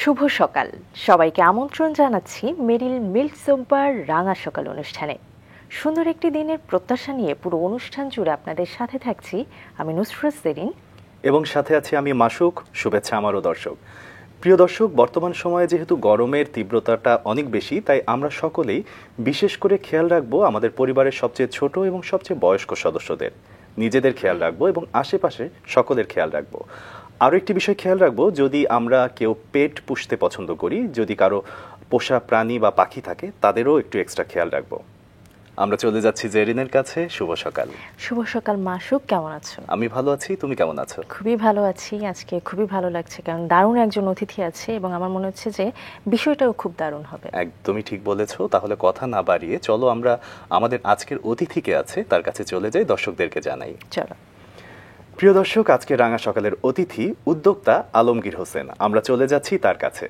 শুভ সকাল সবাইকে আমন্ত্রণ জানাচ্ছি মেরিল মিল্ক সোপবার রাঙা সকাল অনুষ্ঠানে। সুন্দর একটি দিনের প্রত্যাশা নিয়ে পুরো অনুষ্ঠান জুড়ে আপনাদের সাথে থাকছি আমি নুসরাত সেরিন এবং সাথে আছি আমি মাসুক। শুভেচ্ছা আমারও দর্শক। প্রিয় দর্শক, বর্তমান সময়ে যেহেতু গরমের তীব্রতাটা অনেক বেশি, তাই আমরা সকলেই বিশেষ করে খেয়াল রাখবো আমাদের পরিবারের সবচেয়ে ছোট এবং সবচেয়ে বয়স্ক সদস্যদের। নিজেদের খেয়াল রাখবো এবং আশেপাশে সকলের খেয়াল রাখবো। আরও একটি বিষয় খেয়াল রাখবো, যদি আমরা কেউ পেট পুষতে পছন্দ করি, যদি কারো পোষা প্রাণী বা পাখি থাকে, তাদেরও একটু এক্সট্রা খেয়াল রাখবো। আমরা চলে যাচ্ছি জেরিনের কাছে। শুভ সকাল। শুভ সকাল মাসুক, কেমন আছো? আমি ভালো আছি, তুমি কেমন আছো? খুবই ভালো আছি। আজকে খুবই ভালো লাগছে কারণ দারুণ একজন অতিথি আছে এবং আমার মনে হচ্ছে যে বিষয়টাও খুব দারুণ হবে। একদমই ঠিক বলেছো। তাহলে কথা না বাড়িয়ে চলো আমরা আমাদের আজকের অতিথিকে আছে তার কাছে চলে যাই, দর্শকদেরকে জানাই। চলো। প্রিয় দর্শক, আজকে রাঙা সকালের অতিথি উদ্যোক্তা আলমগীর হোসেন। আমরা চলে যাচ্ছি তার কাছে।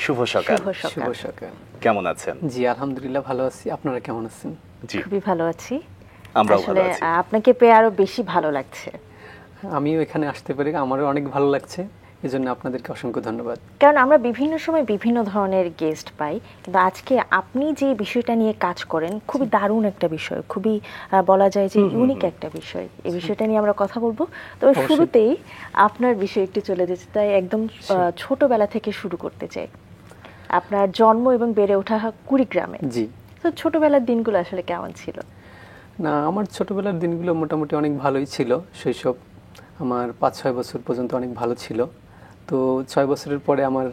শুভ সকাল। শুভ সকাল। কেমন আছেন? জি আলহামদুলিল্লাহ ভালো আছি, আপনারা কেমন আছেন? জি খুবই ভালো আছি। আমরাও ভালো আছি। আপনাকে পেয়ে আরো বেশি ভালো লাগছে। আমিও এখানে আসতে পেরে আমারও অনেক ভালো লাগছে, এজন্য আপনাদেরকে অসংখ্য ধন্যবাদ। কারণ আমরা বিভিন্ন সময় বিভিন্ন ধরনের গেস্ট পাই, কিন্তু আজকে আপনি যে বিষয়টা নিয়ে কাজ করেন খুবই দারুণ একটা বিষয়, খুবই বলা যায় যে ইউনিক একটা বিষয়। এই বিষয়টা নিয়ে আমরা কথা বলবো। তবে শুরুতেই আপনার বিষয় একটু চলে যেতে তাই একদম ছোটবেলা থেকে শুরু করতে চাই। আপনার জন্ম এবং বেড়ে ওঠা কুড়িগ্রামে। জি। তো ছোটবেলার দিনগুলো আসলে কেমন ছিল? না, আমার ছোটবেলার দিনগুলো মোটামুটি অনেক ভালোই ছিল। শৈশব আমার 5-6 বছর পর্যন্ত অনেক ভালো ছিল। তো 6 বছরের পরে আমার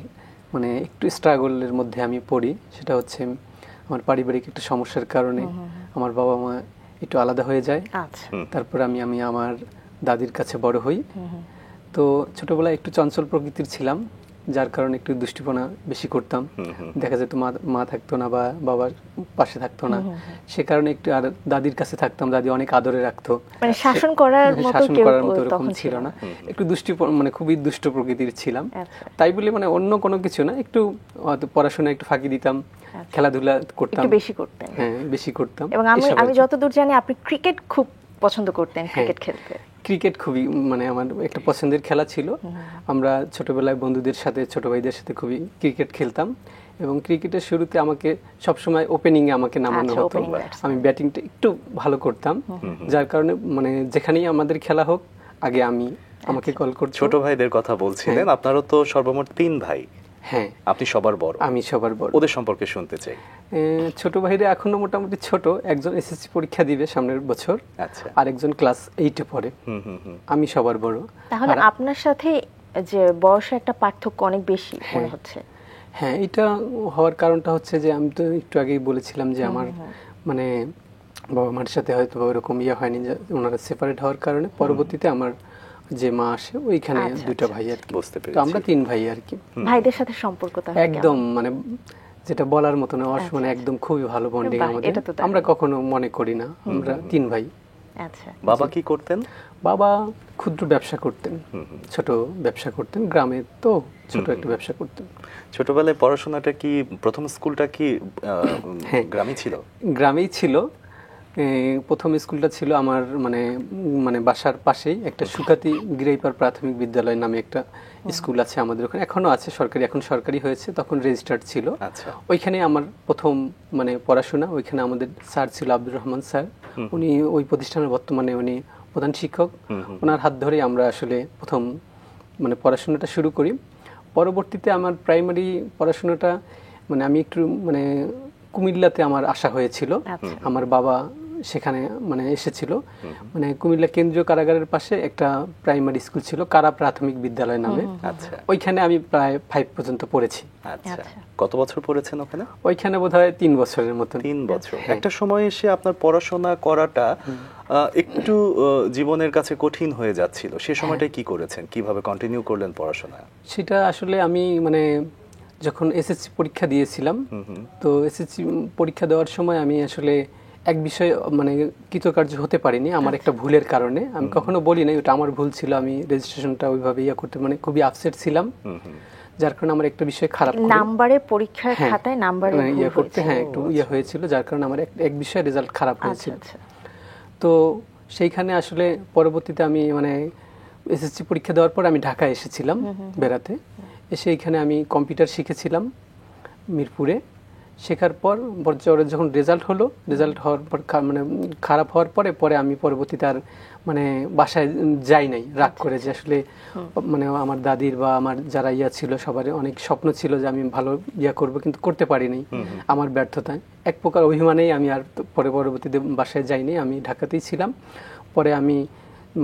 মানে একটু স্ট্রাগলের মধ্যে আমি পড়ি। সেটা হচ্ছে আমার পারিবারিক একটা সমস্যার কারণে আমার বাবা মা একটু আলাদা হয়ে যায়। আচ্ছা। তারপর আমি আমার দাদির কাছে বড় হই। তো ছোটবেলায় একটু চঞ্চল প্রকৃতির ছিলাম, যার কারণে একটু দুষ্টিপনা বেশি করতাম। দেখা যেত মা থাকতো না বা বাবার পাশে থাকতো না, সে কারণে একটু আর দাদির কাছে থাকতাম। দাদি অনেক আদরে রাখতো, মানে শাসন করার মতো ওরকম ছিল না। একটু মানে খুবই দুষ্ট প্রকৃতির ছিলাম। তাই বলে মানে অন্য কোনো কিছু না, একটু পড়াশোনা একটু ফাঁকি দিতাম, খেলাধুলা করতাম, একটু বেশি করতেন। হ্যাঁ বেশি করতাম। এবং আমি যতদূর জানি আপনি ক্রিকেট খুব পছন্দ করতেন, ক্রিকেট খেলতে। ক্রিকেট খুবই মানে আমার একটা পছন্দের খেলা ছিল। আমরা ছোটবেলায় বন্ধুদের সাথে, ছোট ভাইদের সাথে খুবই ক্রিকেট খেলতাম এবং ক্রিকেটের শুরুতে আমাকে সবসময় ওপেনিং এ আমাকে নামানো হতো। আমি ব্যাটিংটা একটু ভালো করতাম, যার কারণে মানে যেখানেই আমাদের খেলা হোক আগে আমাকে কল করতো। ছোট ভাইদের কথা বলছিলেন, আপনারও তো সর্বমোট 3 ভাই। হ্যাঁ, আপনি সবার বড়। আমি সবার বড়। ওদের সম্পর্কে শুনতে চাই। ছোট ভাইরা এখনো মোটামুটি ছোট। একজন এসএসসি পরীক্ষা দিবে সামনের বছর, আচ্ছা, আর একজন ক্লাস 8 এ পড়ে। আমি সবার বড়। তাহলে আপনার সাথে যে বয়সে একটা পার্থক্য অনেক বেশি মনে হচ্ছে। হ্যাঁ, এটা হওয়ার কারণটা হচ্ছে যে আমি তো একটু আগেই বলেছিলাম যে আমার মানে বাবা মার সাথে হয়তো ওরকম হয়নি, যে ওনারা সেপারেট হওয়ার কারণে পরবর্তীতে আমার যে মা আসে ওইখানে দুইটা ভাই আর কি। বুঝতে পেরেছি। তো আমরা 3 ভাই আর কি। ভাইদের সাথে সম্পর্কটা একদম মানে যেটা বলার মতো না, মানে একদম খুবই ভালো বন্ডিং আমাদের। আমরা কখনো মনে করি না, আমরা 3 ভাই। আচ্ছা। বাবা কি করতেন? বাবা ক্ষুদ্র ব্যবসা করতেন, ছোট ব্যবসা করতেন, গ্রামে তো ছোট একটা ব্যবসা করতেন। ছোটবেলায় পড়াশোনাটা কি, প্রথম স্কুলটা কি গ্রামেই ছিল? গ্রামেই ছিল। প্রথম স্কুলটা ছিল আমার মানে বাসার পাশেই একটা সুকাতি গিরাইপার প্রাথমিক বিদ্যালয় নামে একটা স্কুল আছে আমাদের ওখানে, এখনো আছে, সরকারি, এখন সরকারি হয়েছে, তখন রেজিস্টার্ড ছিল। ওইখানে আমার প্রথম মানে পড়াশোনা। ওইখানে আমাদের স্যার ছিল আব্দুর রহমান স্যার, উনি ওই প্রতিষ্ঠানের বর্তমানে উনি প্রধান শিক্ষক। ওনার হাত ধরে আমরা আসলে প্রথম মানে পড়াশোনাটা শুরু করি। পরবর্তীতে আমার প্রাইমারি পড়াশোনাটা মানে আমি একটু মানে কুমিল্লাতে আমার আসা হয়েছিল। আমার বাবা সেখানে মানে এসেছিল, মানে কুমিল্লা কেন্দ্রীয় কারাগারের পাশে একটা প্রাইমারি স্কুল ছিল, কারা প্রাথমিক বিদ্যালয় নামে। ওইখানে আমি প্রায় 5 পর্যন্ত পড়েছি। কত বছর পড়েছেন ওখানে? ওইখানে বোধহয় 3 বছরের মতো। 3 বছর। একটা সময় এসে আপনার পড়াশোনা করাটা একটু জীবনের কাছে কঠিন হয়ে যাচ্ছিল, সে সময়টাই কি করেছেন, কিভাবে কন্টিনিউ করলেন পড়াশোনা? সেটা আসলে আমি মানে যখন এসএসসি পরীক্ষা দিয়েছিলাম, তো এসএসসি পরীক্ষা দেওয়ার সময় আমি আসলে এক বিষয়ে মানে কৃতকার্য হতে পারিনি আমার একটা ভুলের কারণে। আমি কখনো বলি না ওটা আমার ভুল ছিল, আমি রেজিস্ট্রেশনটা ওইভাবে করতে মানে খুবই আপসেট ছিলাম, যার কারণে আমার একটা বিষয় খারাপ নাম্বারে পরীক্ষার খাতায় নাম্বার করতে একটু হয়েছিল, যার কারণে আমার এক বিষয়ে রেজাল্ট খারাপ হয়েছিল। তো সেইখানে আসলে পরবর্তীতে আমি মানে এসএসসি পরীক্ষা দেওয়ার পর আমি ঢাকা এসেছিলাম বেড়াতে, এসে এখানে আমি কম্পিউটার শিখেছিলাম মিরপুরে। শেখার পর পরে যখন রেজাল্ট হওয়ার পর মানে খারাপ হওয়ার পরে আমি পরবর্তীতে আর মানে বাসায় যাই নাই, রাগ করে, যে আসলে মানে আমার দাদির বা আমার যারা ছিল সবার অনেক স্বপ্ন ছিল যে আমি ভালো করব, কিন্তু করতে পারিনি আমার ব্যর্থতায়। এক প্রকার অভিমানেই আমি আর পরবর্তীতে বাসায় যাইনি, আমি ঢাকাতেই ছিলাম। পরে আমি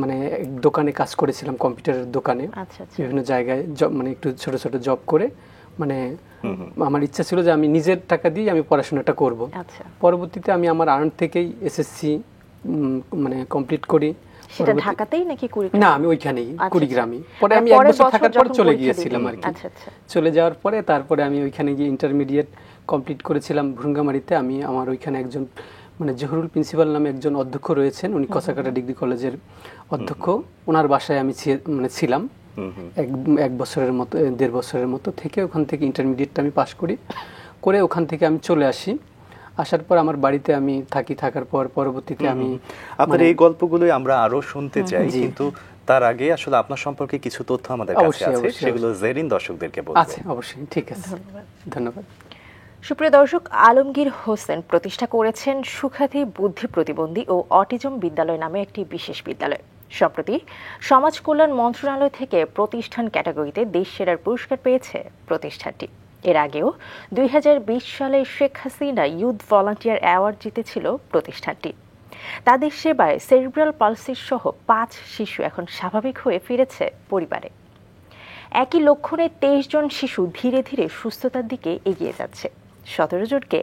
মানে এক দোকানে কাজ করেছিলাম, কম্পিউটারের দোকানে, বিভিন্ন জায়গায় মানে একটু ছোট ছোট জব করে, মানে আমার ইচ্ছা ছিল যে আমি নিজের টাকা দিয়ে আমি পড়াশোনাটা করব। পরবর্তীতে আমি আমার আর্ন থেকেই এসএসসি মানে কমপ্লিট করি। সেটা ঢাকাতেই নাকি কুড়িগ্রামে? না, আমি ওইখানেই কুড়িগ্রামে। পরে আমি 1 বছর থাকার পর চলে গিয়েছিলাম আর কি। চলে যাওয়ার পরে তারপরে আমি ওইখানে গিয়ে ইন্টারমিডিয়েট কমপ্লিট করেছিলাম ভুরুঙ্গামারীতে। আমি আমার ওইখানে একজন মানে জহুরুল প্রিন্সিপাল নামে একজন অধ্যক্ষ রয়েছেন, উনি কসাকাটা ডিগ্রি কলেজের অধ্যক্ষ, ওনার বাসায় আমি মানে ছিলাম 1 বছরের মতো, 1.5 বছরের মতো থেকে। ওখান থেকে ইন্টারমিডিয়েটটা আমি পাশ করে ওখান থেকে আমি চলে আসি। আসার পর আমার বাড়িতে আমি থাকার পর পরবর্তীতে আমি আপনার এই গল্পগুলোই আমরা আরো শুনতে চাই, কিন্তু তার আগে আসলে আপনার সম্পর্কে কিছু তথ্য আমাদের কাছে আছে, সেগুলো জেরিন দর্শকদেরকে বলবো। আচ্ছা, অবশ্যই, ঠিক আছে, ধন্যবাদ। সুপ্রিয় দর্শক, আলমগীর হোসেন প্রতিষ্ঠা করেছেন সুখ্যাতি বুদ্ধি প্রতিবন্ধী ও অটিজম বিদ্যালয় নামে একটি বিশেষ বিদ্যালয়। সম্প্রতি সমাজ কল্যাণ মন্ত্রণালয় থেকে প্রতিষ্ঠান ক্যাটাগরিতে দেশ সেরার পুরস্কার পেয়েছে প্রতিষ্ঠানটি। এর আগেও 2020 সালে Sheikh Hasina youth volunteer award জিতেছিল প্রতিষ্ঠানটি। তাদের সেবায় সেরিব্রাল পালসির সহ 5 শিশু এখন স্বাভাবিক হয়ে ফিরেছে পরিবারে। একই লক্ষণে 23 জন শিশু ধীরে ধীরে সুস্থতার দিকে এগিয়ে যাচ্ছে। 17 জনকে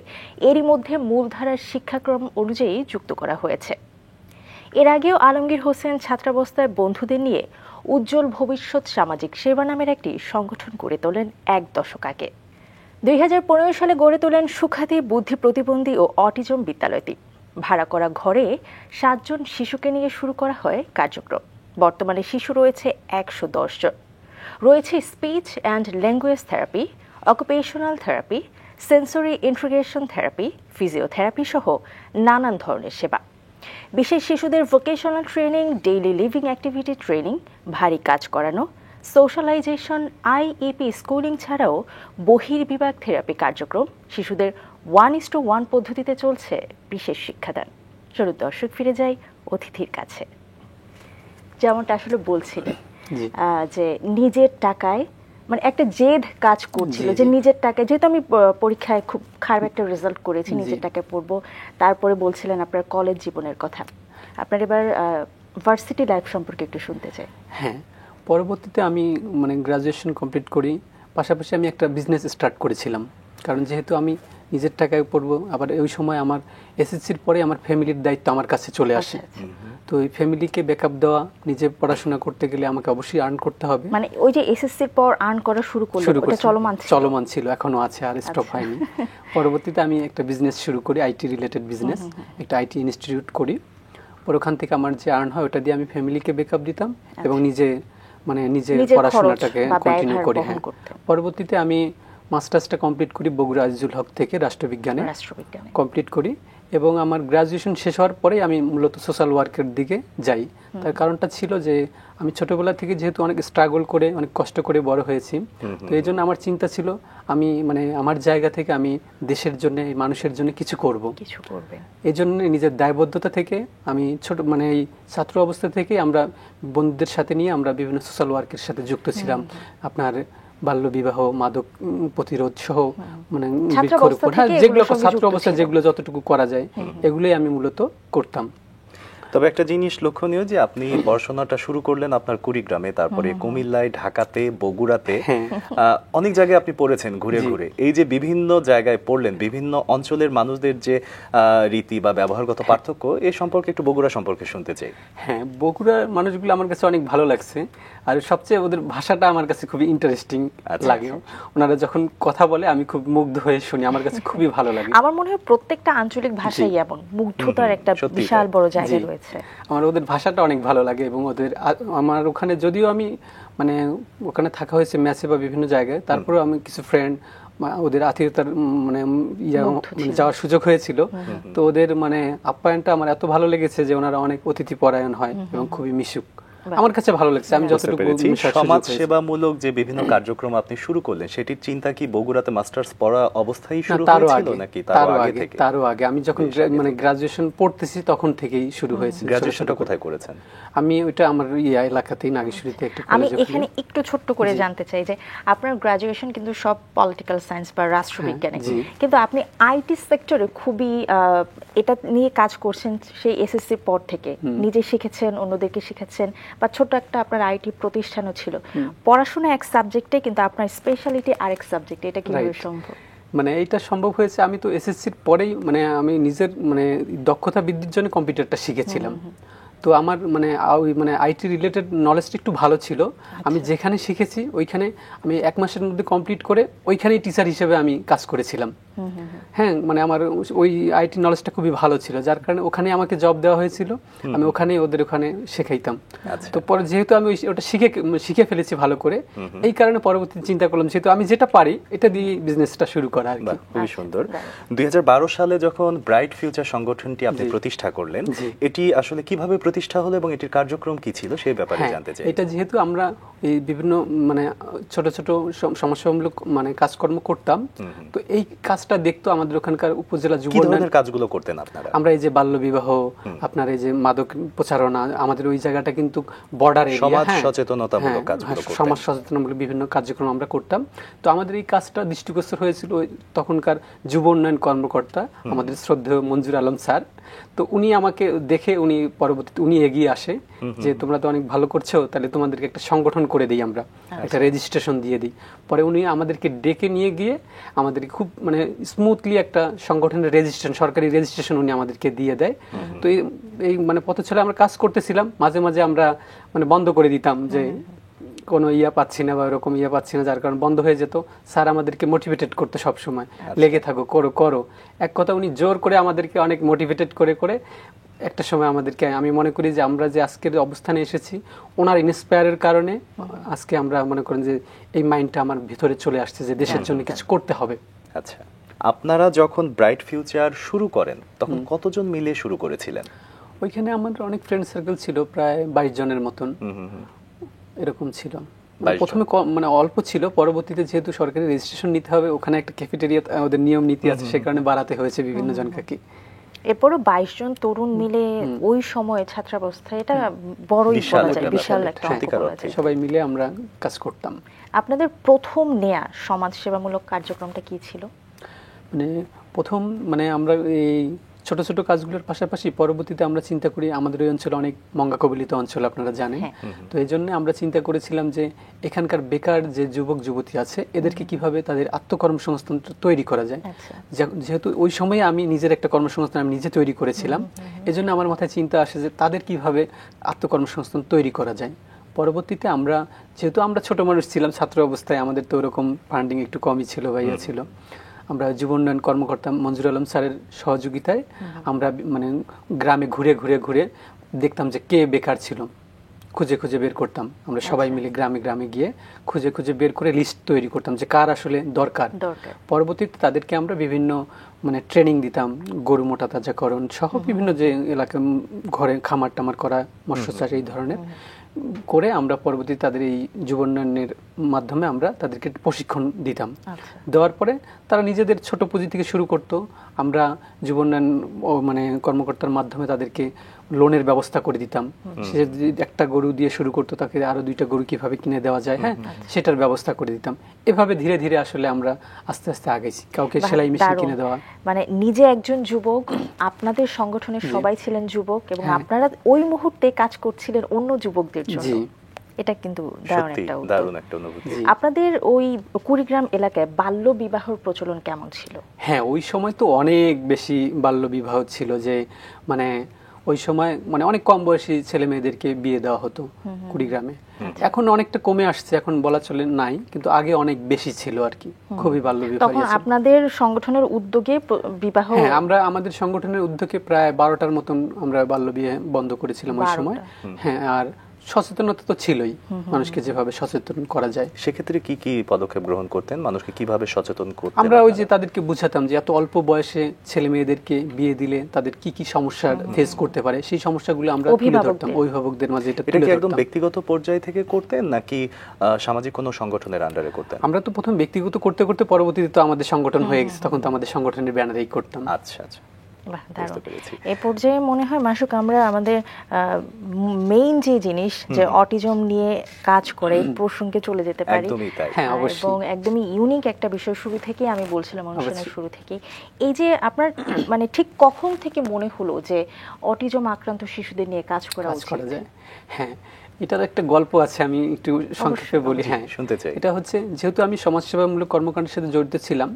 এরই মধ্যে মূলধারার শিক্ষাক্রম অনুযায়ী যুক্ত করা হয়েছে। এর আগেও আলমগীর হোসেন ছাত্রাবস্থায় বন্ধুদের নিয়ে উজ্জ্বল ভবিষ্যৎ সামাজিক সেবা নামের একটি সংগঠন গড়ে তোলেন 1 দশক আগে। 2015 সালে গড়ে তোলেন সুখ্যাতি বুদ্ধি প্রতিবন্ধী ও অটিজম বিদ্যালয়টি। ভাড়া করা ঘরে 7 জন শিশুকে নিয়ে শুরু করা হয় কার্যক্রম। বর্তমানে শিশু রয়েছে 110 জন। রয়েছে speech and language therapy, occupational therapy, sensory integration therapy, physiotherapy সহ নানান ধরনের সেবা। বিশেষ শিশুদের vocational training, daily living activity training, ভারী কাজ করানো, সোশ্যালাইজেশন, আইইপি স্কুলিং ছাড়াও বহির্বিভাগ থেরাপি কার্যক্রম, শিশুদের 1:1 পদ্ধতিতে চলছে বিশেষ শিক্ষাদান। চলুন দর্শক ফিরে যাই অতিথির কাছে। যেমনটা আসলে বলছিলেন যে নিজের টাকায় মানে একটা জেদ কাজ করছিল যে নিজের টাকায়, যেহেতু আমি পরীক্ষায় খুব খারাপ একটা রেজাল্ট করেছি, নিজের টাকায় পড়বো। তারপরে বলছিলেন আপনার কলেজ জীবনের কথা। আপনার এবার ভার্সিটি লাইফ সম্পর্কে একটু শুনতে চাই। হ্যাঁ, পরবর্তীতে আমি মানে গ্রাজুয়েশন কমপ্লিট করি, পাশাপাশি আমি একটা বিজনেস স্টার্ট করেছিলাম। কারণ যেহেতু আমি নিজের টাকায় পড়বো, আবার ওই সময় আমার এসএসসির পরে আমার ফ্যামিলির দায়িত্ব আমার কাছে চলে আসে। তো এই ফ্যামিলিকে ব্যাকআপ দেওয়া, নিজে পড়াশোনা করতে গেলে আমাকে অবশ্যই আর্ন করতে হবে। মানে ওই যে এসএসসির পর আর্ন করা শুরু করলেন, ওটা চলমান ছিল, এখনো আছে, আর স্টপ হয়নি। পরবর্তীতে আমি একটা বিজনেস শুরু করি, আইটি রিলেটেড বিজনেস, একটা আইটি ইনস্টিটিউট করি। পর ওখান থেকে আমার যে আর্ন হয় ওটা দিয়ে আমি ফ্যামিলিকে ব্যাকআপ দিতাম এবং নিজের পড়াশোনাটাকে কন্টিনিউ করি। হ্যাঁ, পরবর্তীতে আমি মাস্টার্সটা কমপ্লিট করি বগুড়া আজিজুল হক থেকে রাষ্ট্রবিজ্ঞানে কমপ্লিট করি, এবং আমার গ্রাজুয়েশন শেষ হওয়ার পরে আমি মূলত সোশ্যাল ওয়ার্কের দিকে যাই। তার কারণটা ছিল যে আমি ছোটবেলা থেকে যেহেতু অনেক স্ট্রাগল করে, অনেক কষ্ট করে বড় হয়েছি, তো এই জন্য আমার চিন্তা ছিল আমি মানে আমার জায়গা থেকে আমি দেশের জন্য, মানুষের জন্য কিছু করব। এই জন্য নিজের দায়বদ্ধতা থেকে আমি মানে এই ছাত্র অবস্থা থেকে আমরা বন্ধুদের সাথে নিয়ে আমরা বিভিন্ন সোশ্যাল ওয়ার্কের সাথে যুক্ত ছিলাম। আপনার বাল্য বিবাহ, মাদক প্রতিরোধ সহ মানে বৃক্ষরোপণ, যেগুলো ছাত্র অবস্থায় যেগুলো যতটুকু করা যায় এগুলোই আমি মূলত করতাম। তবে একটা জিনিস লক্ষণীয় যে আপনি পড়াশোনাটা শুরু করলেন আপনার কুড়িগ্রামে, তারপরে কুমিল্লায়, ঢাকাতে, বগুড়াতে, অনেক জায়গায় আপনি পড়েছেন ঘুরে ঘুরে। এই যে বিভিন্ন জায়গায় পড়লেন, বিভিন্ন অঞ্চলের মানুষদের যে রীতি বা ব্যবহারগত পার্থক্য, এই সম্পর্কে একটু বগুড়া সম্পর্কে শুনতে চাই। হ্যাঁ, বগুড়ার মানুষগুলো আমার কাছে অনেক ভালো লাগছে, আর সবচেয়ে ওদের ভাষাটা আমার কাছে খুবই ইন্টারেস্টিং লাগে। ওনারা যখন কথা বলে আমি খুব মুগ্ধ হয়ে শুনি, আমার কাছে খুবই ভালো লাগে। আমার মনে হয় প্রত্যেকটা আঞ্চলিক ভাষাই এমন মুগ্ধতার একটা বিশাল বড় জায়গা রয়েছে। আমার ওদের ভাষাটা অনেক ভালো লাগে, এবং ওদের আমার ওখানে যদিও আমি মানে ওখানে থাকা হয়েছে মেসে বা বিভিন্ন জায়গায়, তারপরেও আমি কিছু ফ্রেন্ড ওদের আত্মীয়তার মানে যাওয়ার সুযোগ হয়েছিল, তো ওদের মানে আপ্যায়নটা আমার এত ভালো লেগেছে যে ওনারা অনেক অতিথি পরায়ণ হয় এবং খুবই মিশুক। আমার কাছে ভালো লাগছে। আমি বুঝতে যতটুকু পেরেছি। মেশার সুযোগ সমাজ হয়েছে। সেবামূলক যে বিভিন্ন কার্যক্রম আপনি শুরু করলেন, সেটির চিন্তা কি বগুড়াতে মাস্টার্স পড়া অবস্থায় না, শুরু তারও হয়েছিল আগে, নাকি তারও আগে আগে, থেকে? তারও আগে। আমি যখন বেশ আগে মানে থেকে। গ্রাজুয়েশন পড়তেছি তখন থেকেই শুরু হয়েছে। গ্রাজুয়েশনটা কোথায় করেছেন? আমি ওইটা আমার এলাকাতেই নাগেশ্বরীতে একটা আমি কলেজে। এখানে একটু ছোট্ট করে জানতে চাই যে আপনার গ্রাজুয়েশন কিন্তু সব পলিটিক্যাল সায়েন্স বা রাষ্ট্রবিজ্ঞানে, জি। কিন্তু আপনি আইটি সেক্টরে খুবই এটা নিয়ে কাজ করছেন সেই এসএসসির পর থেকে, নিজে শিখেছেন, অন্যদেরকে শিখেছেন, বা ছোট একটা আপনার আইটি প্রতিষ্ঠানও ছিল। পড়াশোনা এক সাবজেক্টে কিন্তু আপনার স্পেশালিটি আরেক সাবজেক্টে, এটা কিভাবে Right. সম্ভব? মানে এটা সম্ভব হয়েছে, আমি তো এসএসসির পরেই মানে আমি নিজের মানে দক্ষতা বৃদ্ধির জন্য কম্পিউটারটা শিখেছিলাম। তো আমার মানে ওই মানে আইটি রিলেটেড নলেজটা একটু ভালো ছিল। আমি যেখানে শিখেছি ওইখানে আমি 1 মাসের মধ্যে কমপ্লিট করে ওইখানেই টিচার হিসেবে আমি কাজ করেছিলাম। হ্যাঁ, মানে আমার ওই আইটি নলেজটা খুবই ভালো ছিল, যার কারণে ওখানে আমাকে জব দেওয়া হয়েছিল। আমি ওখানেই ওদের ওখানে শেখাইতাম। তো পরে যেহেতু আমি ওটা শিখে ফেলেছি ভালো করে, এই কারণে পরবর্তীতে চিন্তা করলাম যেহেতু আমি যেটা পারি এটা দিয়ে বিজনেসটা শুরু করা আর কি। খুবই সুন্দর। 2012 সালে যখন ব্রাইট ফিউচার সংগঠনটি আপনি প্রতিষ্ঠা করলেন, এটি আসলে কিভাবে প্রতিষ্ঠা হলো এবং এটির কার্যক্রম কি ছিল সেই ব্যাপারে জানতে চাই। এটা যেহেতু আমরা এই বিভিন্ন মানে ছোট ছোট সমাজসেবামূলক মানে কাজকর্ম করতাম, তো এই কাজটা দেখতো আমাদের ওখানকার উপজেলা যুব কি ধরনের কাজগুলো করতেন আপনারা? আমরা এই যে বাল্য বিবাহ, আপনার এই যে মাদক প্রচারণা, আমাদের ওই জায়গাটা কিন্তু বর্ডার এরিয়া, সমাজ সচেতনতামূলক কাজগুলো করতেন। সমাজ সচেতনতামূলক বিভিন্ন কার্যক্রম আমরা করতাম। তো আমাদের এই কাজটা দৃষ্টিগোচর হয়েছিল তখনকার যুব উন্নয়ন কর্মকর্তা আমাদের শ্রদ্ধেয় মঞ্জুর আলম স্যার। তো উনি আমাকে দেখে উনি পরবর্তীতে উনি এগিয়ে আসে যে তোমরা তো অনেক ভালো করছো, তাহলে তোমাদেরকে একটা সংগঠন করে দিই, আমরা একটা রেজিস্ট্রেশন দিয়ে দিই। পরে উনি আমাদেরকে ডেকে নিয়ে গিয়ে আমাদেরকে খুব মানে স্মুথলি একটা সংগঠনের রেজিস্ট্রেশন, সরকারি রেজিস্ট্রেশন উনি আমাদেরকে দিয়ে দেয়। তো এই মানে পথ ছেলে আমরা কাজ করতেছিলাম, মাঝে মাঝে আমরা মানে বন্ধ করে দিতাম যে কোনো পাচ্ছি না বা এরকম পাচ্ছি না, যার কারণে বন্ধ হয়ে যেত। স্যার আমাদেরকে মোটিভেটেড করতে সব সময়, লেগে থাকো, করো করো। এক কথা উনি জোর করে আমাদেরকে অনেক মোটিভেটেড করে করে একটা সময় আমাদেরকে, আমি মনে করি যে আমরা যে আজকের অবস্থানে এসেছি ওনার ইন্সপায়ারের কারণে আজকে আমরা মনে করেন যে এই মাইন্ডটা আমার ভিতরে চলে আসছে যে দেশের জন্য কিছু করতে হবে। আচ্ছা, আপনারা যখন ব্রাইট ফিউচার শুরু করেন তখন কতজন মিলে শুরু করেছিলেন? ওইখানে আমাদের অনেক ফ্রেন্ড সার্কেল ছিল, প্রায় 22 জনের মতন এরকম ছিল। প্রথমে মানে অল্প ছিল, পরবর্তীতে যেহেতু সরকারি রেজিস্ট্রেশন নিতে হবে, ওখানে একটা ক্যাফেটেরিয়া ওদের নিয়ম নীতি আছে, সে কারণে বাড়াতে হয়েছে বিভিন্ন জনকে। এরপরও 22 জন তরুণ মিলে ওই সময়ে ছাত্রাবস্থায়, এটা বড়ই বলা যায়, বিশাল একটা অঙ্ক বলা যায়। সবাই মিলে আমরা কাজ করতাম। আপনাদের প্রথম নেয়া সমাজ সেবামূলক কার্যক্রমটা কি ছিল? মানে প্রথম মানে আমরা এই ছোট ছোট কাজগুলোর পাশাপাশি পরবর্তীতে আমরা চিন্তা করি, আমাদের ওই অঞ্চলে অনেক মঙ্গা কবলিত অঞ্চল আপনারা জানেন। তো এই জন্য আমরা চিন্তা করেছিলাম যে এখানকার বেকার যে যুবক যুবতী আছে এদেরকে কিভাবে তাদের আত্মকর্মসংস্থান তৈরি করা যায়। যেহেতু ওই সময়ে আমি নিজের একটা কর্মসংস্থান আমি নিজে তৈরি করেছিলাম, এজন্য আমার মাথায় চিন্তা আসে যে তাদের কিভাবে আত্মকর্মসংস্থান তৈরি করা যায়। পরবর্তীতে আমরা যেহেতু আমরা ছোট মানুষ ছিলাম, ছাত্র অবস্থায় আমাদের তো ওরকম ফান্ডিং একটু কমই ছিল, ভাইয়া ছিল, আমরা যুব উন্নয়ন কর্মকর্তা মঞ্জুর আলম স্যারের সহযোগিতায় আমরা মানে গ্রামে ঘুরে ঘুরে ঘুরে দেখতাম যে কে বেকার ছিল, খুঁজে খুঁজে বের করতাম। আমরা সবাই মিলে গ্রামে গ্রামে গিয়ে খুঁজে খুঁজে বের করে লিস্ট তৈরি করতাম যে কার আসলে দরকার। পরবর্তীতে তাদেরকে আমরা বিভিন্ন মানে ট্রেনিং দিতাম, গরু মোটা তাজাকরণ সহ বিভিন্ন যে এলাকায় ঘরে খামার টামার করা, মৎস্য চাষ, এই ধরনের করে আমরা পরবর্তীতে তাদের এই যুব উন্নয়নের মাধ্যমে আমরা তাদেরকে প্রশিক্ষণ দিতাম। দেওয়ার পরে তারা নিজেদের ছোট পুঁজি থেকে শুরু করতো। আমরা যুব উন্নয়ন মানে কর্মকর্তার মাধ্যমে তাদেরকে লোনের ব্যবস্থা করে দিতাম। সে যদি একটা গরু দিয়ে শুরু করতো, তাকে আরো 2টা গরু কিভাবে কিনে দেওয়া যায়, হ্যাঁ, সেটার ব্যবস্থা করে দিতাম। এভাবে ধীরে ধীরে আসলে আমরা আস্তে আস্তে আগেছি। কাউকে সেলাই মেশিন কিনে দেওয়া, মানে নিজে একজন যুবক, আপনাদের সংগঠনের সবাই ছিলেন যুবক, এবং আপনারা ওই মুহূর্তে কাজ করছিলেন অন্য যুবকদের জন্য। এটা কিন্তু দারুণ একটা অনুভূতি। আপনাদের ওই কুড়িগ্রাম এলাকায় বাল্য বিবাহর প্রচলন কেমন ছিল? হ্যাঁ, ওই সময় তো অনেক বেশি বাল্য বিবাহ ছিল, যে মানে ওই সময় মানে অনেক কম বয়সী ছেলে মেয়েদেরকে বিয়ে দেওয়া হতো কুড়িগ্রামে। এখন অনেকটা কমে আসছে, এখন বলা চলে নাই, কিন্তু আগে অনেক বেশি ছিল আর কি, খুবই বাল্য বিবাহ। তখন আপনাদের সংগঠনের উদ্যোগে বিবাহ? হ্যাঁ, আমরা আমাদের সংগঠনের উদ্যোগে প্রায় 12টার মতন আমরা বাল্য বিয়ে বন্ধ করেছিলাম ওই সময়। হ্যাঁ, আর সচেতনতা তো ছিলই, মানুষকে যেভাবে সচেতন করা যায়। সেক্ষেত্রে কি কি পদক্ষেপ গ্রহণ করতেন, মানুষকে কিভাবে সচেতন করতেন? আমরা ওই যে তাদেরকে বুঝাতাম যে এত অল্প বয়সে ছেলে মেয়েদেরকে বিয়ে দিলে তাদের কি কি সমস্যার ফেস করতে পারে, সেই সমস্যাগুলো আমরা তুলে ধরতাম অভিভাবকদের মাঝে। এটা কি একদম ব্যক্তিগত পর্যায় থেকে করতেন নাকি সামাজিক কোনো সংগঠনের আন্ডারে করতেন? আমরা তো প্রথম ব্যক্তিগত করতে করতে পরবর্তীতে তো আমাদের সংগঠন হয়ে গেছে, তখন তো আমাদের সংগঠনের ব্যানারেই করতাম। আচ্ছা আচ্ছা, বাহ, দারুণ। এই পর্যায়ে মনে হয় মাসুক আমরা আমাদের মেইন যে জিনিস যে অটিজম নিয়ে কাজ করে এই প্রসঙ্গে চলে যেতে পারি। একদমই তাই। হ্যাঁ, অবশ্যই। এবং একদমই ইউনিক একটা বিষয় শুরু থেকেই আমি বলছিলাম অনুষ্ঠানের শুরু থেকেই, এই যে আপনার মানে ঠিক কখন থেকে মনে হলো যে অটিজম আক্রান্ত শিশুদের নিয়ে কাজ করা যায়? হ্যাঁ, এটার একটা গল্প আছে, আমি একটু সংক্ষেপে বলি। হ্যাঁ, শুনতে চাই। এটা হচ্ছে, যেহেতু আমি সমাজসেবামূলক কর্মকাণ্ডের সাথে জড়িত ছিলাম,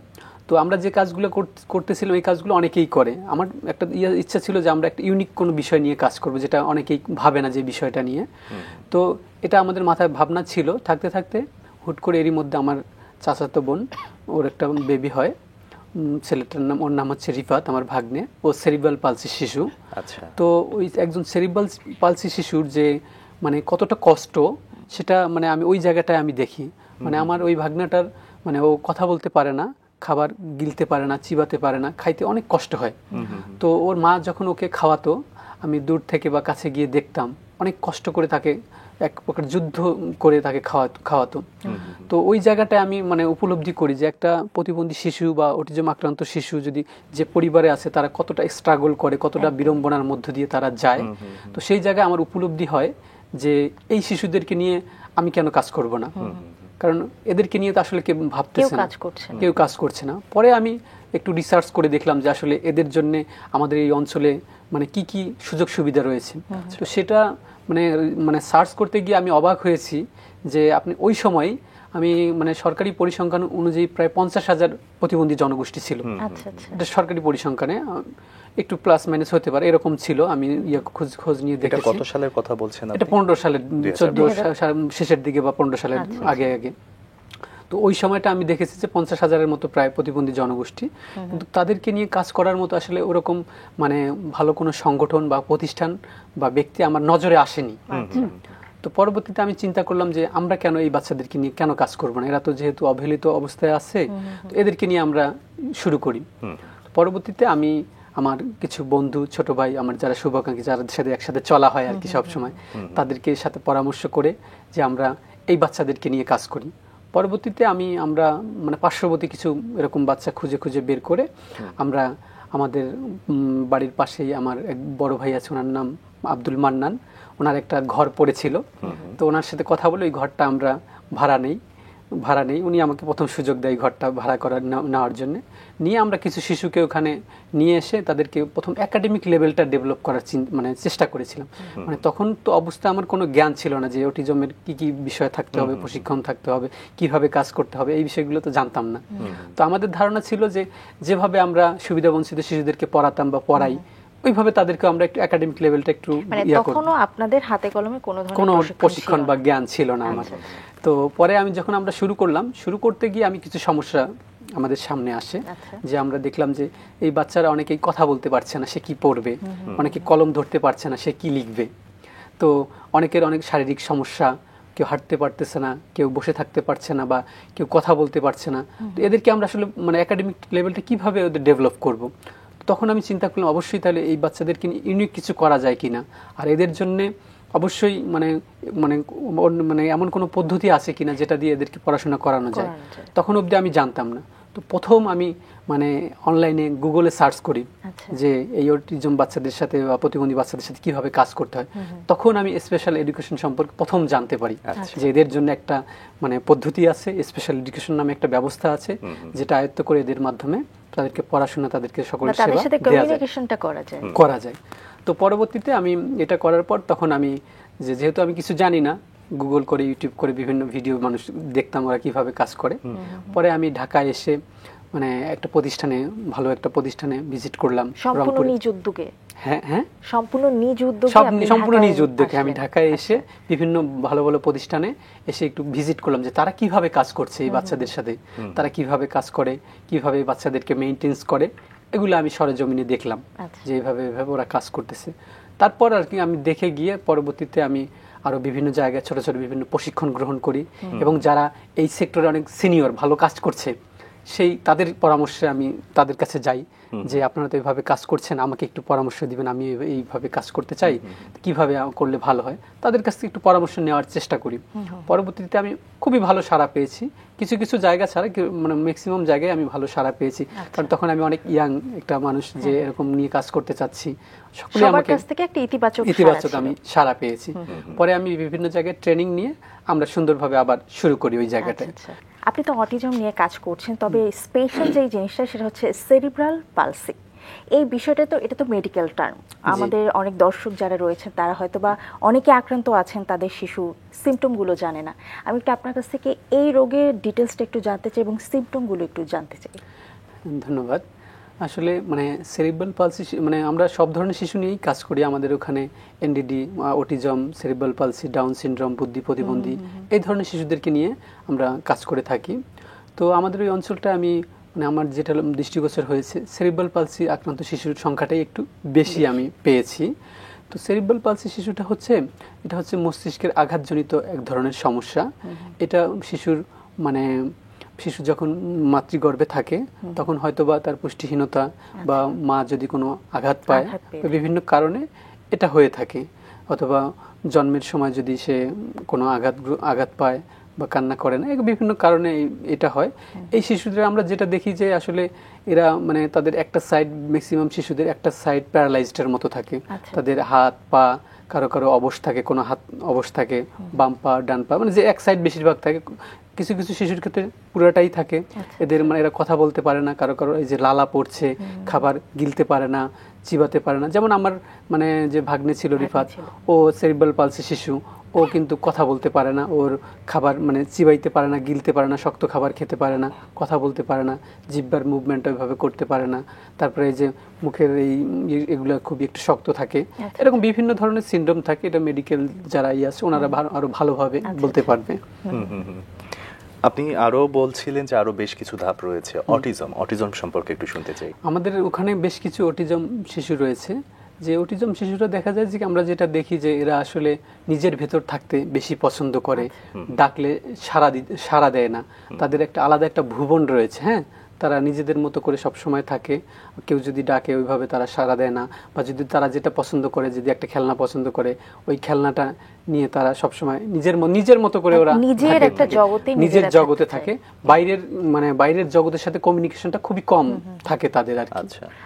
তো আমরা যে কাজগুলো করতেছিলাম এই কাজগুলো অনেকেই করে। আমার একটা ইচ্ছা ছিল যে আমরা একটা ইউনিক কোনো বিষয় নিয়ে কাজ করব, যেটা অনেকেই ভাবে না যে বিষয়টা নিয়ে। তো এটা আমাদের মাথায় ভাবনা ছিল, থাকতে থাকতে হুট করে এরই মধ্যে আমার চাচাতো বোন, ওর একটা বেবি হয়, ছেলেটার নাম, ওর নাম হচ্ছে রিফাত, আমার ভাগ্নে। ও সেরিব্রাল পালসি শিশু। আচ্ছা। তো ওই একজন সেরিব্রাল পালসি শিশুর যে মানে কতটা কষ্ট, সেটা মানে আমি ওই জায়গাটায় আমি দেখি। মানে আমার ওই ভাগ্নাটার মানে ও কথা বলতে পারে না, খাবার গিলতে পারে না, চিবাতে পারে না, খাইতে অনেক কষ্ট হয়। তো ওর মা যখন ওকে খাওয়াতো, আমি দূর থেকে বা কাছে গিয়ে দেখতাম অনেক কষ্ট করে তাকে এক প্রকার যুদ্ধ করে তাকে খাওয়াতো। তো ওই জায়গাটায় আমি মানে উপলব্ধি করি যে একটা প্রতিবন্ধী শিশু বা অটিজম আক্রান্ত শিশু যদি যে পরিবারে আছে, তারা কতটা স্ট্রাগল করে, কতটা বিড়ম্বনার মধ্য দিয়ে তারা যায়। তো সেই জায়গায় আমার উপলব্ধি হয় যে এই শিশুদেরকে নিয়ে আমি কেন কাজ করব না, কারণ এদেরকে নিয়ে তো আসলে কেউ ভাবতেছে না, কেউ কাজ করছে না। পরে আমি একটু রিসার্চ করে দেখলাম যে আসলে এদের জন্য আমাদের এই অঞ্চলে মানে কি কি সুযোগ সুবিধা রয়েছে। তো সেটা মানে সার্চ করতে গিয়ে আমি অবাক হয়েছি যে আপনি ওই সময় আমি মানে সরকারি পরিসংখ্যান অনুযায়ী প্রায় 50,000 প্রতিবন্ধী জনগোষ্ঠী ছিল। এটা সরকারি পরিসংখ্যানে, একটু প্লাস মাইনাস হতে পারে, এরকম ছিল। আমি খোঁজ নিয়ে দেখেছি। এটা কত সালের কথা বলছেন আপনি? এটা 15 সালের, 14 শেষের দিকে বা 15 সালের আগে। তো ওই সময়টা আমি দেখেছি যে 50,000-এর মতো প্রায় প্রতিবন্ধী জনগোষ্ঠী, কিন্তু তাদেরকে নিয়ে কাজ করার মতো আসলে ওরকম মানে ভালো কোনো সংগঠন বা প্রতিষ্ঠান বা ব্যক্তি আমার নজরে আসেনি। তো পরবর্তীতে আমি চিন্তা করলাম যে আমরা কেন এই বাচ্চাদেরকে নিয়ে কেন কাজ করবো না, এরা তো যেহেতু অবহেলিত অবস্থায় আছে, তো এদেরকে নিয়ে আমরা শুরু করি। পরবর্তীতে আমি আমার কিছু বন্ধু, ছোট ভাই, আমার যারা শুভাকাঙ্ক্ষী, যাদের সাথে একসাথে চলা হয় আর কি সবসময়, তাদেরকে সাথে পরামর্শ করে যে আমরা এই বাচ্চাদেরকে নিয়ে কাজ করি। পরবর্তীতে আমরা মানে পার্শ্ববর্তী কিছু এরকম বাচ্চা খুঁজে খুঁজে বের করে আমরা আমাদের বাড়ির পাশেই আমার এক বড় ভাই আছে, ওনার নাম আব্দুল মান্নান, ওনার একটা ঘর পড়েছিল। তো ওনার সাথে কথা বলে ওই ঘরটা আমরা ভাড়া নেই। উনি আমাকে প্রথম সুযোগ দেয় ঘরটা ভাড়া নেওয়ার জন্য। নিয়ে আমরা কিছু শিশুকে ওখানে নিয়ে এসে তাদেরকে প্রথম একাডেমিক লেভেলটা ডেভেলপ করার মানে চেষ্টা করেছিলাম। মানে তখন তো অবস্থা আমার কোনো জ্ঞান ছিল না যে অটিজমের কি কি বিষয় থাকতে হবে, প্রশিক্ষণ থাকতে হবে, কিভাবে কাজ করতে হবে, এই বিষয়গুলো তো জানতাম না। তো আমাদের ধারণা ছিল যে যেভাবে আমরা সুবিধাবঞ্চিত শিশুদেরকে পড়াতাম বা পড়াই, ওইভাবে তাদেরকে আমরা একটু একাডেমিক লেভেলটা একটু তখনো আপনাদের হাতে কলমে কোনো প্রশিক্ষণ বা জ্ঞান ছিল না আমার। তো পরে আমি যখন আমরা শুরু করতে গিয়ে আমি কিছু সমস্যা আমাদের সামনে আসে। যে আমরা দেখলাম যে এই বাচ্চারা অনেকেই কথা বলতে পারছে না, সে কি পড়বে, অনেকে কলম ধরতে পারছে না, সে কি লিখবে। তো অনেকের অনেক শারীরিক সমস্যা, কেউ হাঁটতে পারতেছে না, কেউ বসে থাকতে পারছে না, বা কেউ কথা বলতে পারছে না। তো এদেরকে আমরা আসলে মানে একাডেমিক লেভেলটা কিভাবে ওদের ডেভেলপ করব। তখন আমি চিন্তা করলাম অবশ্যই তাহলে এই বাচ্চাদেরকে ইউনিক কিছু করা যায় কিনা, আর এদের জন্য অবশ্যই মানে মানে মানে এমন কোনো পদ্ধতি আছে কিনা যেটা দিয়ে এদেরকে পড়াশোনা করানো যায়। তখন অবধি আমি জানতাম না। তো প্রথম আমি মানে অনলাইনে গুগলে সার্চ করি যে এই অটিজম বাচ্চাদের সাথে বা প্রতিবন্ধী বাচ্চাদের সাথে কিভাবে কাজ করতে হয়। তখন আমি স্পেশাল এডুকেশন সম্পর্কে প্রথম জানতে পারি যে এদের জন্য একটা মানে পদ্ধতি আছে, স্পেশাল এডুকেশন নামে একটা ব্যবস্থা আছে, যেটা আয়ত্ত করে এদের মাধ্যমে তাদেরকে পড়াশোনা, তাদেরকে সকল সেবা করা যায়। তো পরবর্তীতে আমি এটা করার পর তখন আমি যেহেতু আমি কিছু জানি না, গুগল করে, ইউটিউব করে বিভিন্ন ভিডিও মানুষ দেখতাম ওরা কিভাবে কাজ করে। পরে আমি ঢাকায় এসে মানে একটা প্রতিষ্ঠানে, ভালো একটা প্রতিষ্ঠানে ভিজিট করলাম। সম্পূর্ণ নিজ উদ্যোগে? হ্যাঁ, সম্পূর্ণ নিজ উদ্যোগে আমি ঢাকায় এসে বিভিন্ন ভালো ভালো প্রতিষ্ঠানে এসে একটু ভিজিট করলাম যে তারা কিভাবে কাজ করছে এই বাচ্চাদের সাথে, তারা কিভাবে কাজ করে, কিভাবে বাচ্চাদেরকে মেইনটেন্স করে, এগুলো আমি সরেজমিনে দেখলাম যে এইভাবে ওরা কাজ করতেছে। তারপর আর কি আমি দেখে গিয়ে পরবর্তীতে আমি আরো বিভিন্ন জায়গায় ছোট ছোট বিভিন্ন প্রশিক্ষণ গ্রহণ করি, এবং যারা এই সেক্টরে অনেক সিনিয়র ভালো কাজ করছে সেই তাদের পরামর্শে আমি তাদের কাছে যাই যে আপনারা তো এইভাবে কাজ করছেন, আমাকে একটু পরামর্শ দিবেন, আমি এইভাবে কাজ করতে চাই, কিভাবে করলে ভালো হয়, তাদের কাছ থেকে একটু পরামর্শ নেওয়ার চেষ্টা করি। পরবর্তীতে আমি খুবই ভালো সাড়া পেয়েছি, কিছু কিছু জায়গা ছাড়া মানে ম্যাক্সিমাম জায়গায় আমি ভালো সাড়া পেয়েছি, কারণ তখন আমি অনেক ইয়াং একটা মানুষ যে এরকম নিয়ে কাজ করতে চাচ্ছি, সকলে আমাকে ইতিবাচক আমি সাড়া পেয়েছি। পরে আমি বিভিন্ন জায়গায় ট্রেনিং নিয়ে আমরা সুন্দরভাবে আবার শুরু করি ওই জায়গাটায়। আপনি তো অটিজম নিয়ে কাজ করছেন, তবে স্পেশাল যে জিনিসটা সেটা হচ্ছে সেরিব্রাল পালসি। এই বিষয়টা তো এটা তো মেডিকেল টার্ম, আমাদের অনেক দর্শক যারা রয়েছেন তারা হয়তো বা অনেকে আক্রান্ত আছেন, তাদের শিশু সিমটমগুলো জানে না। আমি একটু আপনার কাছ থেকে এই রোগের ডিটেলসটা একটু জানতে চাই এবং সিমটমগুলো একটু জানতে চাই। ধন্যবাদ। আসলে মানে সেরিব্রাল পালসি মানে আমরা সব ধরনের শিশু নিয়েই কাজ করি। আমাদের ওখানে NDD, autism, cerebral palsy, down syndrome, বুদ্ধি প্রতিবন্ধী এই ধরনের শিশুদেরকে নিয়ে আমরা কাজ করে থাকি। তো আমাদের ওই অঞ্চলটা আমি মানে আমার যেটা দৃষ্টিগোচর হয়েছে, সেরিব্রাল পালসি আক্রান্ত শিশুর সংখ্যাটাই একটু বেশি আমি পেয়েছি। তো সেরিব্রাল পালসি শিশুটা হচ্ছে এটা হচ্ছে মস্তিষ্কের আঘাতজনিত এক ধরনের সমস্যা। এটা শিশুর মানে শিশু যখন মাতৃগর্ভে থাকে তখন হয়তোবা তার পুষ্টিহীনতা বা মা যদি কোনো আঘাত পায় বিভিন্ন কারণে এটা হয়ে থাকে, অথবা জন্মের সময় যদি সে কোনো আঘাত পায় বা কান্না করে না, বিভিন্ন কারণে এটা হয়। এই শিশুদের আমরা যেটা দেখি যে আসলে এরা মানে তাদের একটা সাইড, ম্যাক্সিমাম শিশুদের একটা সাইড প্যারালাইজডের মতো থাকে, তাদের হাত পা কারো কারো অবশ থাকে, কোনো হাত অবশ থাকে, বাম পা ডান পা মানে যে এক সাইড বেশিরভাগ থাকে, কিছু কিছু শিশুর ক্ষেত্রে পুরোটাই থাকে। এদের মানে এরা কথা বলতে পারে না, কারো কারো এই যে লালা পড়ছে, খাবার গিলতে পারে না, চিবাতে পারে না। যেমন আমার মানে যে ভাগ্নে ছিল রিফাত, ও সেরিব্রাল পালসি শিশু, ও কিন্তু কথা বলতে পারে না, ওর খাবার মানে চিবাইতে পারে না, গিলতে পারে না, শক্ত খাবার খেতে পারে না, কথা বলতে পারে না, জিহ্বার মুভমেন্ট ওইভাবে করতে পারে না, তারপরে এই যে মুখের এগুলো খুবই একটু শক্ত থাকে। এরকম বিভিন্ন ধরনের সিনড্রোম থাকে, এটা মেডিকেল যারা আছে ওনারা আরো ভালোভাবে বলতে পারবে। আপনি আরো বলছিলেন যে আরো বেশ কিছু ধাপ রয়েছে, অটিজম সম্পর্কে একটু শুনতে চাই। আমাদের ওখানে বেশ কিছু অটিজম শিশু রয়েছে, যে অটিজম শিশুরা দেখা যায় যে আমরা যেটা দেখি যে এরা আসলে নিজের ভেতর থাকতে বেশি পছন্দ করে, ডাকলে সাড়া দেয় না, তাদের একটা আলাদা একটা ভুবন রয়েছে। হ্যাঁ, তারা নিজেদের মতো করে সব সময় থাকে, কেউ যদি ডাকে ওইভাবে তারা সাড়া দেয় না, বা যদি তারা যেটা পছন্দ করে, যদি একটা খেলনা পছন্দ করে ওই খেলনাটা নিয়ে তারা সবসময় নিজের মতো করে ওরা নিজের জগতে থাকে। বাইরের জগতের সাথে কমিউনিকেশনটা খুবই কম থাকে তাদের আর কি।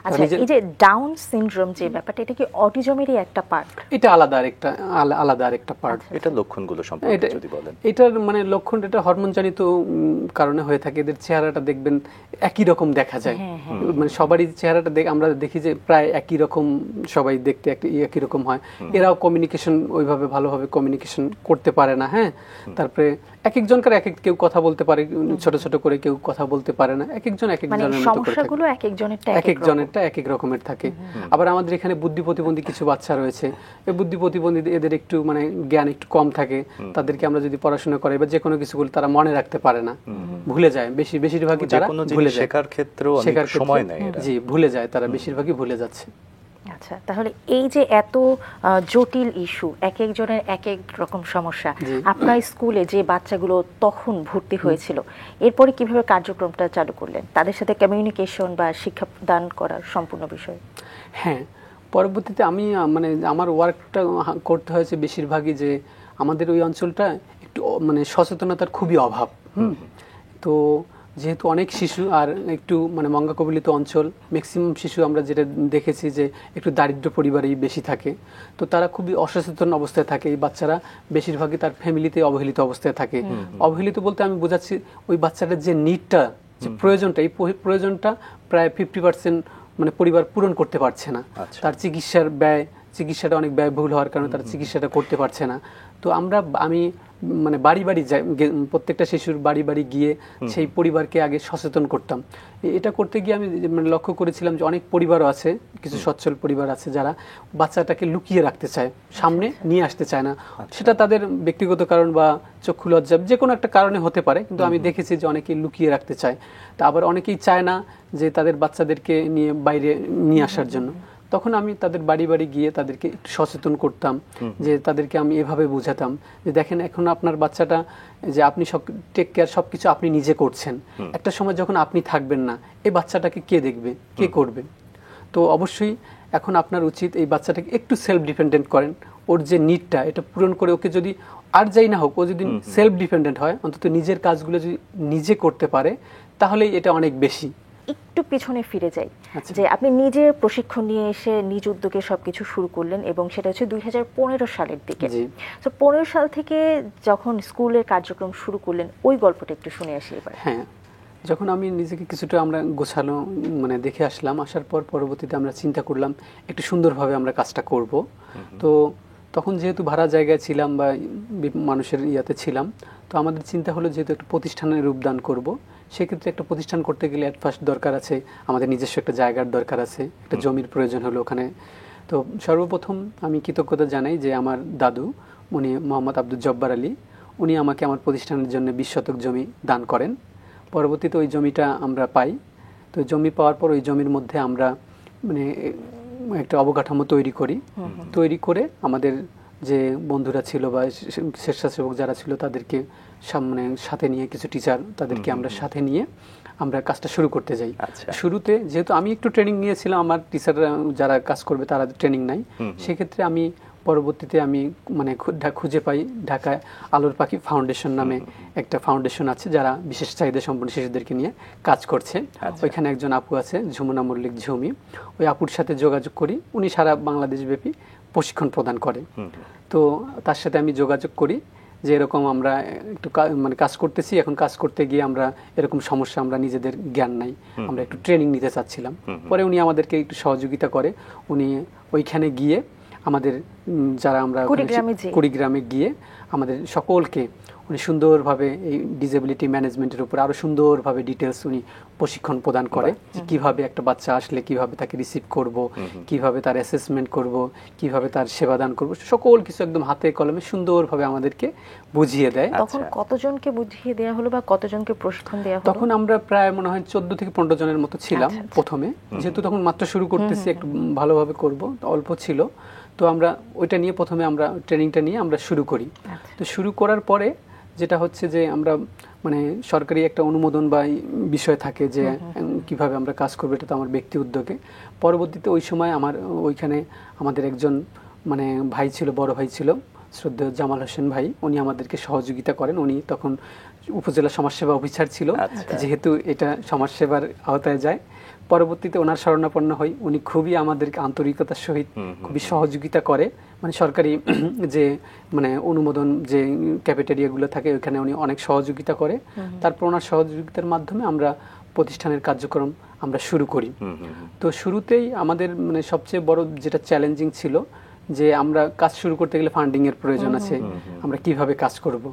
আচ্ছা, এই যে ডাউন সিনড্রোম যে ব্যাপারটা, এটা কি অটিজমেরই একটা পার্ট? এটা আলাদা আরেকটা পার্ট। এটা লক্ষণগুলো সম্পর্কে যদি বলেন। এটার মানে লক্ষণ এটা হরমোনজনিত কারণে হয়ে থাকে। এদের চেহারাটা দেখবেন একই রকম দেখা যায়, মানে সবারই চেহারাটা আমরা দেখি যে প্রায় একই রকম, সবাই দেখতে একই রকম হয়। এরাও কমিউনিকেশন ওইভাবে ভালোভাবে কমিউনিকেশন করতে পারে না। হ্যাঁ, তারপরে এক একজনকার কেউ কথা বলতে পারে ছোট ছোট করে, কেউ কথা বলতে পারে না, এক একজন এক একজনের মতো করে সমস্যাগুলো এক একজনেরটা এক এক রকমের থাকে। আবার আমাদের এখানে বুদ্ধি প্রতিবন্ধী কিছু বাচ্চা রয়েছে, এই বুদ্ধি প্রতিবন্ধী এদের একটু মানে জ্ঞান একটু কম থাকে, তাদেরকে আমরা যদি পড়াশোনা করাই বা যে কোনো কিছু বলি তারা মনে রাখতে পারে না, ভুলে যায়, বেশিরভাগই তারা ভুলে যায়, শেখার ক্ষেত্রেও অনেক সময় নেয়, জি ভুলে যায়, তারা বেশিরভাগই ভুলে যাচ্ছে। আচ্ছা, তাহলে এই যে এত জটিল ইস্যু, এক একজনের এক এক রকম সমস্যা, আপনার স্কুলে যে বাচ্চাগুলো তখন ভর্তি হয়েছিল এরপরে কিভাবে কার্যক্রমটা চালু করলেন, তাদের সাথে কমিউনিকেশন বা শিক্ষা দান করার সম্পূর্ণ বিষয়? হ্যাঁ, পরবর্তীতে আমি মানে আমার ওয়ার্কটা করতে হয়েছে বেশিরভাগই যে আমাদের ওই অঞ্চলটা একটু মানে সচেতনতার খুবই অভাব। তো যেহেতু অনেক শিশু আর একটু মানে মঙ্গা কবলিত অঞ্চল, ম্যাক্সিমাম শিশু আমরা যেটা দেখেছি যে একটু দারিদ্র পরিবারেই বেশি থাকে, তো তারা খুবই অসচেতন অবস্থায় থাকে। এই বাচ্চারা বেশিরভাগই তার ফ্যামিলিতে অবহেলিত অবস্থায় থাকে। অবহেলিত বলতে আমি বোঝাচ্ছি ওই বাচ্চাটার যে নিডটা, যে প্রয়োজনটা, এই প্রয়োজনটা প্রায় 50% মানে পরিবার পূরণ করতে পারছে না। তার চিকিৎসাটা অনেক ব্যয়বহুল হওয়ার কারণে তারা চিকিৎসাটা করতে পারছে না। তো আমি মানে বাড়ি প্রত্যেকটা শিশুর বাড়ি গিয়ে সেই পরিবারকে আগে সচেতন করতাম। এটা করতে গিয়ে আমি মানে লক্ষ্য করেছিলাম যে অনেক পরিবারও আছে, কিছু সচ্ছল পরিবার আছে যারা বাচ্চাটাকে লুকিয়ে রাখতে চায়, সামনে নিয়ে আসতে চায় না। সেটা তাদের ব্যক্তিগত কারণ বা চক্ষু লজ্জা যে কোনো একটা কারণে হতে পারে, কিন্তু আমি দেখেছি যে অনেকেই লুকিয়ে রাখতে চায়। তা আবার অনেকেই চায় না যে তাদের বাচ্চাদেরকে নিয়ে বাইরে নিয়ে আসার জন্য। তখন আমি তাদের বাড়ি বাড়ি গিয়ে তাদেরকে একটু সচেতন করতাম, যে তাদেরকে আমি এভাবে বোঝাতাম যে দেখেন এখন আপনার বাচ্চাটা যে আপনি সব টেক কেয়ার সবকিছু আপনি নিজে করছেন, একটা সময় যখন আপনি থাকবেন না এই বাচ্চাটাকে কে দেখবে, কে করবে? তো অবশ্যই এখন আপনার উচিত এই বাচ্চাটাকে একটু সেলফ ডিপেন্ডেন্ট করেন, ওর যে নিডটা এটা পূরণ করে ওকে যদি আর যাই না হোক ও যদি সেলফ ডিপেন্ডেন্ট হয়, অন্তত নিজের কাজগুলো যদি নিজে করতে পারে তাহলেই এটা অনেক বেশি। একটু পিছনে ফিরে যাই, আচ্ছা। যে আপনি নিজে প্রশিক্ষণ নিয়ে এসে নিজ উদ্যোগে সবকিছু শুরু করলেন এবং সেটা হচ্ছে 2015 সালের দিকে। জি। তো 15 সাল থেকে যখন স্কুলের কার্যক্রম শুরু করলেন ওই গল্পটা একটু শুনে আসি এবার। হ্যাঁ, যখন আমি নিজেকে কিছুটা আমরা গোছানো মানে দেখে আসলাম, আসার পর পরবর্তীতে আমরা চিন্তা করলাম একটু সুন্দরভাবে আমরা কাজটা করব। তো তখন যেহেতু ভাড়া জায়গায় ছিলাম বা মানুষের ইয়াতে ছিলাম, তো আমাদের চিন্তা হলো যেহেতু একটা প্রতিষ্ঠানের রূপদান করব, সেক্ষেত্রে একটা প্রতিষ্ঠান করতে গেলে অ্যাট ফার্স্ট দরকার আছে আমাদের নিজস্ব একটা জায়গার দরকার আছে, একটা জমির প্রয়োজন হলো ওখানে। তো সর্বপ্রথম আমি কৃতজ্ঞতা জানাই যে আমার দাদু, উনি মোহাম্মদ আব্দুল জব্বার আলী, উনি আমাকে আমার প্রতিষ্ঠানের জন্য 20 শতক জমি দান করেন। পরবর্তীতে ওই জমিটা আমরা পাই। তো জমি পাওয়ার পর ওই জমির মধ্যে আমরা মানে একটা অবকাঠামো তৈরি করে আমাদের যে বন্ধুরা ছিল বা স্বেচ্ছাসেবক যারা ছিল তাদেরকে মানে সাথে নিয়ে, কিছু টিচার তাদেরকে আমরা সাথে নিয়ে আমরা কাজটা শুরু করতে যাই। শুরুতে যেহেতু আমি একটু ট্রেনিং নিয়েছিলাম, আমার টিচাররা যারা কাজ করবে তারা ট্রেনিং নাই, সেক্ষেত্রে আমি পরবর্তীতে আমি মানে খুঁজে পাই ঢাকায় আলোর পাখি ফাউন্ডেশন নামে একটা ফাউন্ডেশন আছে যারা বিশেষ চাহিদা সম্পন্ন শিশুদেরকে নিয়ে কাজ করছে। ওইখানে একজন আপু আছে ঝুমনা মল্লিক ঝুমি, ওই আপুর সাথে যোগাযোগ করি, উনি সারা বাংলাদেশ ব্যাপী প্রশিক্ষণ প্রদান করে। তো তার সাথে আমি যোগাযোগ করি যে এরকম আমরা একটু মানে কাজ করতেছি, এখন কাজ করতে গিয়ে আমরা এরকম সমস্যা, আমরা নিজেদের জ্ঞান নাই, আমরা একটু ট্রেনিং নিতে চাচ্ছিলাম। পরে উনি আমাদেরকে একটু সহযোগিতা করে, উনি ওইখানে গিয়ে আমাদের যারা আমরা কুড়িগ্রামে গিয়ে আমাদের সকলকে উনি সুন্দরভাবে এই ডিসেবিলিটি ম্যানেজমেন্টের উপর আরো সুন্দরভাবে ডিটেলস উনি প্রশিক্ষণ প্রদান করে, কিভাবে একটা বাচ্চা আসলে কিভাবে তাকে রিসিভ করব, কিভাবে তার অ্যাসেসমেন্ট করব, কিভাবে তার সেবা দান করব, সকল কিছু একদম হাতে কলমে সুন্দরভাবে আমাদেরকে বুঝিয়ে দেয়। তখন কতজনকে বুঝিয়ে দেওয়া হলো বা কতজনকে প্রশিক্ষণ দেওয়া হলো? তখন আমরা প্রায় মনে হয় 14 থেকে 15 জনের মতো ছিলাম প্রথমে, যেহেতু তখন মাত্র শুরু করতেছি, একটু ভালোভাবে করব, অল্প ছিল। তো আমরা ওইটা নিয়ে প্রথমে আমরা ট্রেনিংটা নিয়ে আমরা শুরু করি। তো শুরু করার পরে যেটা হচ্ছে যে আমরা মানে সরকারি একটা অনুমোদন বা বিষয় থাকে যে কিভাবে আমরা কাজ করবো, এটা তো আমার ব্যক্তি উদ্যোগে। পরবর্তীতে ওই সময় আমার ওইখানে আমাদের একজন মানে ভাই ছিল, বড় ভাই ছিল, শ্রদ্ধেয় জামাল হোসেন ভাই, উনি আমাদেরকে সহযোগিতা করেন। উনি তখন উপজেলা সমাজসেবা অফিসার ছিল, যেহেতু এটা সমাজসেবার আওতায় যায়। পরবর্তীতে ওনার শরণাপন্ন হই, উনি খুবই আমাদেরকে আন্তরিকতার সহিত খুবই সহযোগিতা করে, মানে সরকারি যে মানে অনুমোদন যে ক্যাফেটেরিয়াগুলো থাকে ওইখানে উনি অনেক সহযোগিতা করে। তারপর ওনার সহযোগিতার মাধ্যমে আমরা প্রতিষ্ঠানের কার্যক্রম আমরা শুরু করি। তো শুরুতেই আমাদের মানে সবচেয়ে বড় যেটা চ্যালেঞ্জিং ছিল যে আমরা কাজ শুরু করতে গেলে ফান্ডিং এর প্রয়োজন আছে, আমরা কিভাবে কাজ করব।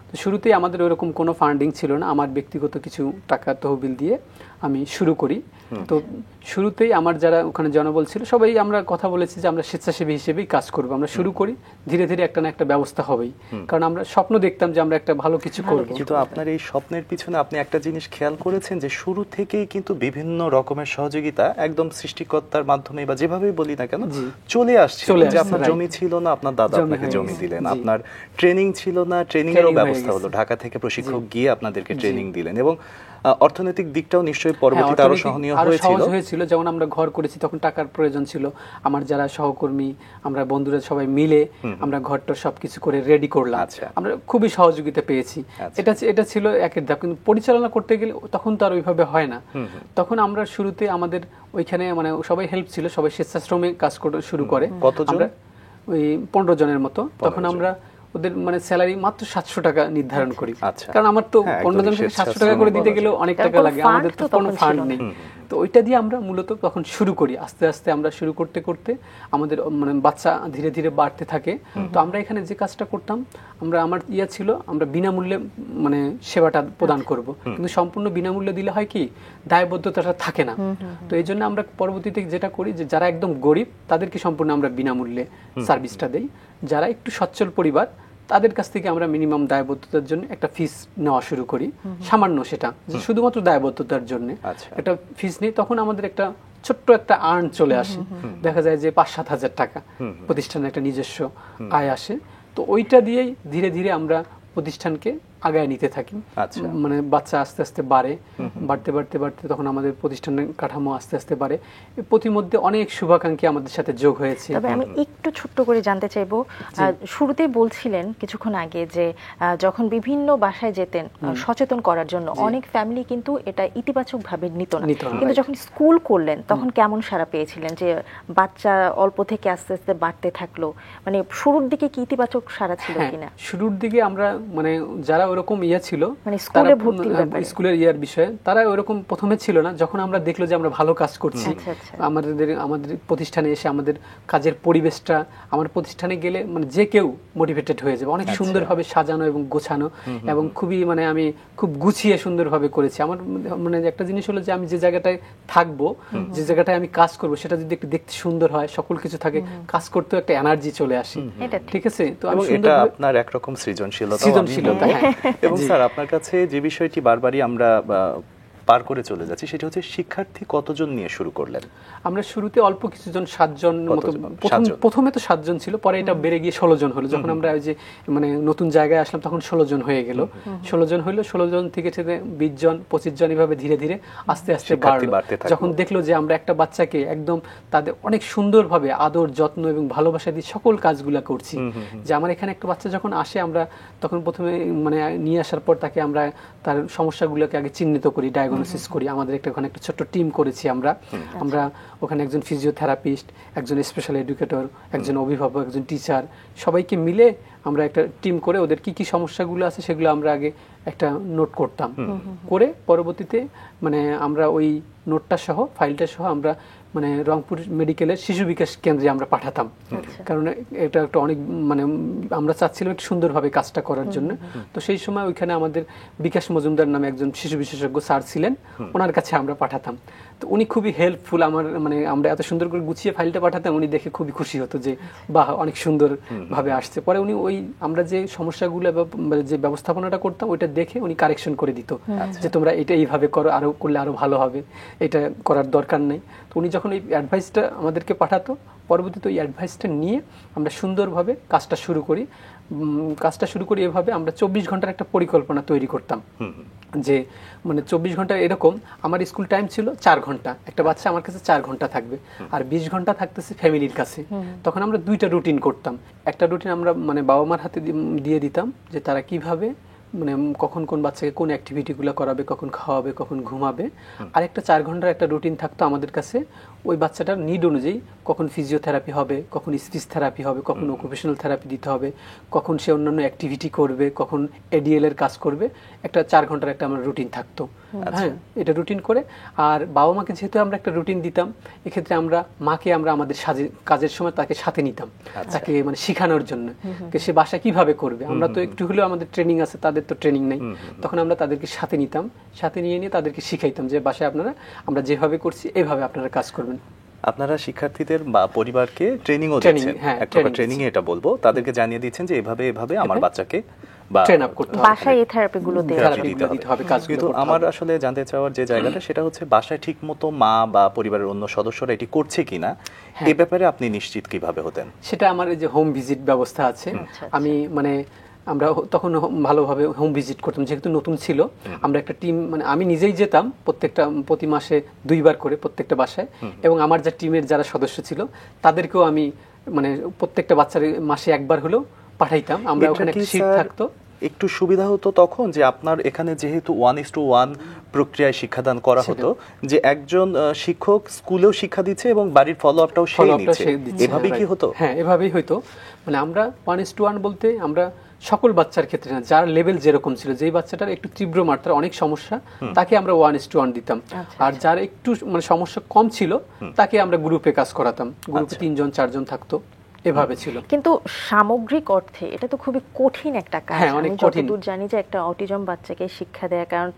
তো শুরুতেই আমাদের ওইরকম কোনো ফান্ডিং ছিল না, আমার ব্যক্তিগত কিছু টাকা তহবিল দিয়ে আমি শুরু করি। তো শুরুতেই আমার যারা ওখানে জনবল ছিল সবাই আমরা কথা বলেছি যে আমরা স্বেচ্ছাসেবী হিসেবেই কাজ করব, আমরা শুরু করি, ধীরে ধীরে একটা না একটা ব্যবস্থা হবেই, কারণ আমরা স্বপ্ন দেখতাম যে আমরা একটা ভালো কিছু করব। কিন্তু আপনার এই স্বপ্নের পিছনে আপনি একটা জিনিস খেয়াল করেছেন যে শুরু থেকেই কিন্তু বিভিন্ন রকমের সহযোগিতা একদম সৃষ্টিকর্তার মাধ্যমে বা যেভাবেই বলি না কেন চলে আসছে। যে আপনার জমি ছিল না, আপনার দাদা আপনাকে জমি দিলেন, আপনার ট্রেনিং ছিল না, ট্রেনিং এরও ব্যবস্থা হলো, ঢাকা থেকে প্রশিক্ষক গিয়ে আপনাদেরকে ট্রেনিং দিলেন, এবং অর্থনৈতিক দিকটাও নিশ্চয়ই পরবর্তীতে আরো সহনীয় হয়েছিল। যেমন আমরা ঘর করেছি তখন টাকার প্রয়োজন ছিল, আমার যারা সহকর্মী আমরা বন্ধুরা সবাই মিলে আমরা ঘরটা সবকিছু করে রেডি করলাম, আমরা খুবই সহযোগিতা পেয়েছি। এটা ছিল একের ধাপ, কিন্তু পরিচালনা করতে গেলে তখন তো আর ওইভাবে হয় না। তখন আমরা শুরুতে আমাদের ওইখানে মানে সবাই হেল্প ছিল, সবাই স্বেচ্ছাশ্রমে কাজ শুরু করে, আমরা ওই 15 জনের মতো। তখন আমরা ওদের মানে স্যালারি মাত্র 700 টাকা নির্ধারণ করি, কারণ আমার তো 15 জনকে 700 টাকা করে দিতে গেলেও অনেক টাকা লাগে, আমাদের তো কোনো ফান্ড নেই। তো ওইটা দিয়ে আমরা মূলত তখন শুরু করি, আস্তে আস্তে আমরা শুরু করতে করতে আমাদের মানে বাচ্চা ধীরে ধীরে বাড়তে থাকে। তো আমরা এখানে যে কাজটা করতাম, আমার ছিল আমরা বিনামূল্যে মানে সেবাটা প্রদান করব, কিন্তু সম্পূর্ণ বিনামূল্যে দিলে হয় কি দায়বদ্ধতাটা থাকে না। তো এই জন্য আমরা পরবর্তীতে যেটা করি যে যারা একদম গরিব তাদেরকে সম্পূর্ণ আমরা বিনামূল্যে সার্ভিসটা দেই, যারা একটু সচ্ছল পরিবার তাদের কাছ থেকে আমরা মিনিমাম দায়বদ্ধতার জন্য একটা ফিস নেওয়া শুরু করি, সামান্য, সেটা শুধুমাত্র দায়বদ্ধতার জন্য একটা ফিস নেই। তখন আমাদের একটা ছোট্ট একটা আর্ন চলে আসে, দেখা যায় যে 5-7 হাজার টাকা প্রতিষ্ঠানের একটা নিজস্ব আয় আসে। তো ওইটা দিয়েই ধীরে ধীরে আমরা প্রতিষ্ঠানকে আগায় নিতে থাকি। আচ্ছা। মানে বাচ্চা আস্তে আস্তে বাড়তে তখন আমাদের প্রতিষ্ঠানের কাঠামো আস্তে আস্তে বাড়ে। প্রতিমধ্যে অনেক শুভাকাঙ্ক্ষী আমাদের সাথে যোগ হয়েছে। তবে আমি একটু ছোট্ট করে জানতে চাইবো, শুরুতেই বলছিলেন কিছুক্ষণ আগে যে যখন বিভিন্ন বাসায় যেতেন সচেতন করার জন্য, অনেক ফ্যামিলি কিন্তু এটা ইতিবাচক ভাবে নিত না, কিন্তু যখন স্কুল করলেন তখন কেমন সাড়া পেয়েছিলেন যে বাচ্চা অল্প থেকে আস্তে আস্তে বাড়তে থাকলো? মানে শুরুর দিকে কি ইতিবাচক সাড়া ছিল কিনা? শুরুর দিকে আমরা মানে যারা ওরকম ছিল, মানে স্কুলে ভর্তির ব্যাপারে, স্কুলের বিষয়ে তারা ওরকম প্রথমে ছিল না। যখন আমরা দেখলো যে আমরা ভালো কাজ করছি, আমাদের প্রতিষ্ঠানে এসে আমাদের কাজের পরিবেশটা, আমার প্রতিষ্ঠানে গেলে মানে যে কেউ মোটিভেটেড হয়ে যাবে। অনেক সুন্দরভাবে সাজানো এবং গোছানো, এবং খুবই মানে আমি খুব গুছিয়ে সুন্দরভাবে করেছি। আমার মানে একটা জিনিস হলো যে আমি যে জায়গাটায় থাকবো, যে জায়গাটায় আমি কাজ করবো, সেটা যদি একটু দেখতে সুন্দর হয়, সকল কিছু থাকে, কাজ করতেও একটা এনার্জি চলে আসে। ঠিক আছে, তো আমি এটা আপনার একরকম সৃজনশীলতা। এবং স্যার, আপনার কাছে যে বিষয়টি বারবারই আমরা পার করে চলে যাচ্ছি, সেটা হচ্ছে শিক্ষার্থী কতজন নিয়ে শুরু করলেন? আমরা শুরুতে অল্প কিছুজন, 7 জন মতো, প্রথমে তো 7 জন ছিল, পরে এটা বেড়ে গিয়ে 16 জন হলো। যখন আমরা ওই যে মানে নতুন জায়গায় আসলাম তখন 16 জন হয়ে গেল। 16 জন হইলো, 16 জন থেকে 20 জন, 25 জন, এভাবে ধীরে ধীরে আস্তে আস্তে বাড়লো। যখন দেখলো যে আমরা একটা বাচ্চাকে একদম তাদের অনেক সুন্দরভাবে আদর, যত্ন এবং ভালোবাসা দিয়ে সকল কাজগুলো করছি, যে আমার এখানে একটা বাচ্চা যখন আসে, আমরা তখন প্রথমে মানে নিয়ে আসার পর তাকে আমরা তার সমস্যাগুলোকে আগে চিহ্নিত করি, ডায়াগনোসিস করি। আমাদের ওখানে একটা ছোট্ট টিম করেছি আমরা ওখানে একজন ফিজিওথেরাপিস্ট, একজন স্পেশাল এডুকেটর, একজন অভিভাবক, একজন টিচার, সবাইকে মিলে আমরা একটা টিম করে ওদের কি কি সমস্যাগুলো আছে সেগুলো আমরা আগে একটা নোট করতাম, করে পরবর্তীতে মানে আমরা ওই নোটটা সহ, ফাইলটা সহ আমরা মানে রংপুর মেডিকেলের শিশু বিকাশ কেন্দ্রে আমরা পাঠাতাম। কারণ এটা একটা অনেক মানে আমরা চাচ্ছিলাম একটু সুন্দরভাবে কাজটা করার জন্য। তো সেই সময় ওইখানে আমাদের বিকাশ মজুমদার নামে একজন শিশু বিশেষজ্ঞ স্যার ছিলেন, ওনার কাছে আমরা পাঠাতাম। তো উনি খুবই হেল্পফুল। আমার মানে আমরা এত সুন্দর করে গুছিয়ে ফাইলটা পাঠাতাম, উনি দেখে খুবই খুশি হতো যে বাহ, অনেক সুন্দর ভাবে আসছে। পরে উনি ওই আমরা যে সমস্যাগুলো যে ব্যবস্থাপনাটা করতাম ওইটা দেখে উনি কারেকশন করে দিত, যে তোমরা এটা এইভাবে করো, আরো করলে আরো ভালো হবে, এটা করার দরকার নেই। তো উনি যখন এই অ্যাডভাইসটা আমাদেরকে পাঠাতো, পরবর্তীতে ওই অ্যাডভাইসটা নিয়ে আমরা সুন্দরভাবে কাজটা শুরু করি। এভাবে আমরা 24 ঘন্টার একটা পরিকল্পনা তৈরি করতাম, যে মানে 24 ঘন্টা এরকম। আমার স্কুল টাইম ছিল 4 ঘন্টা, একটা বাচ্চা আমার কাছে 4 ঘন্টা থাকবে, আর 20 ঘন্টা থাকতেছে ফ্যামিলির কাছে। তখন আমরা 2টা রুটিন করতাম। একটা রুটিন আমরা মানে বাবা মার হাতে দিয়ে দিতাম, যে তারা কিভাবে মানে কখন কোন বাচ্চাকে কোন অ্যাক্টিভিটিগুলো করাবে, কখন খাওয়াবে, কখন ঘুমাবে। আর একটা 4 ঘন্টার একটা রুটিন থাকতো আমাদের কাছে, ওই বাচ্চাটার নিড অনুযায়ী কখন ফিজিওথেরাপি হবে, কখন স্পিচ থেরাপি হবে, কখন অকুপেশনাল থেরাপি দিতে হবে, কখন সে অন্যান্য অ্যাক্টিভিটি করবে, কখন এডিএল এর কাজ করবে। একটা 4 ঘন্টার একটা আমার রুটিন থাকতো। হ্যাঁ, এটা রুটিন করে। আর বাবা মাকে যেহেতু আমরা একটা রুটিন দিতাম, এক্ষেত্রে আমরা মাকে আমরা আমাদের কাজের সময় তাকে সাথে নিতাম, তাকে মানে শেখানোর জন্য সে বাসায় কিভাবে করবে। আমরা তো একটু হলেও আমাদের ট্রেনিং আছে, তাদের তো ট্রেনিং নেই। তখন আমরা তাদেরকে সাথে নিতাম, সাথে নিয়ে তাদেরকে শিখাইতাম যে বাসায় আমরা যেভাবে করছি এভাবে আপনারা কাজ করবেন। আপনারা শিক্ষার্থীদের বা পরিবারকে ট্রেনিংও দিচ্ছেন, এক প্রকার ট্রেনিং এটা বলবো, তাদেরকে জানিয়ে দিচ্ছেন যে এভাবে আমার বাচ্চাকে ট্রেন আপ করতে হবে, বাসায় এই থেরাপিগুলো দিতে হবে। কিন্তু আমার আসলে জানতে চাওয়ার যে জায়গাটা, সেটা হচ্ছে বাসায় ঠিকমতো মা বা পরিবারের অন্য সদস্যরা এটি করছে কিনা, এই ব্যাপারে আপনি নিশ্চিত কিভাবে হতেন? সেটা আমার এই যে হোম ভিজিট ব্যবস্থা আছে, আমি মানে আমরা তখন ভালোভাবে হোম ভিজিট করতাম, যেহেতু নতুন ছিল। আমরা একটা টিম মানে আমি নিজেই যেতাম প্রতি মাসে 2 বার করে প্রত্যেকটা বাসায়, এবং আমার যে টিমের যারা সদস্য ছিল তাদেরকেও আমি মানে প্রত্যেকটা বাচ্চার মাসে 1 বার হলেও পাঠাইতাম। আমরা ওখানে একটা শীট থাকতো, একটু সুবিধা হতো তখন যে আপনার এখানে যেহেতু 1:1 প্রক্রিয়ায় শিক্ষাদান করা হতো, যে একজন শিক্ষক স্কুলেও শিক্ষা দিচ্ছে এবং বাড়ির ফলো আপটাও সেই নিচ্ছে, এভাবেই কি হতো? হ্যাঁ, এভাবেই হতো। মানে আমরা 1:1 বলতে আমরা সকল বাচ্চার ক্ষেত্রে না, যার লেভেল যেরকম ছিল, যেই বাচ্চাটার একটু তীব্র মাত্রার অনেক সমস্যা, তাকে আমরা 1:1 দিতাম। আর যার একটু মানে সমস্যা কম ছিল, তাকে আমরা গ্রুপে কাজ করাতাম। গ্রুপে 3 জন 4 জন থাকতো, এভাবে ছিল। কিন্তু সামগ্রিক অর্থে এটা তো খুবই কঠিন একটা কাজ। আমি যতদূর জানি যে একটা অটিজম বাচ্চাকে শিক্ষা দেয়া, কারণ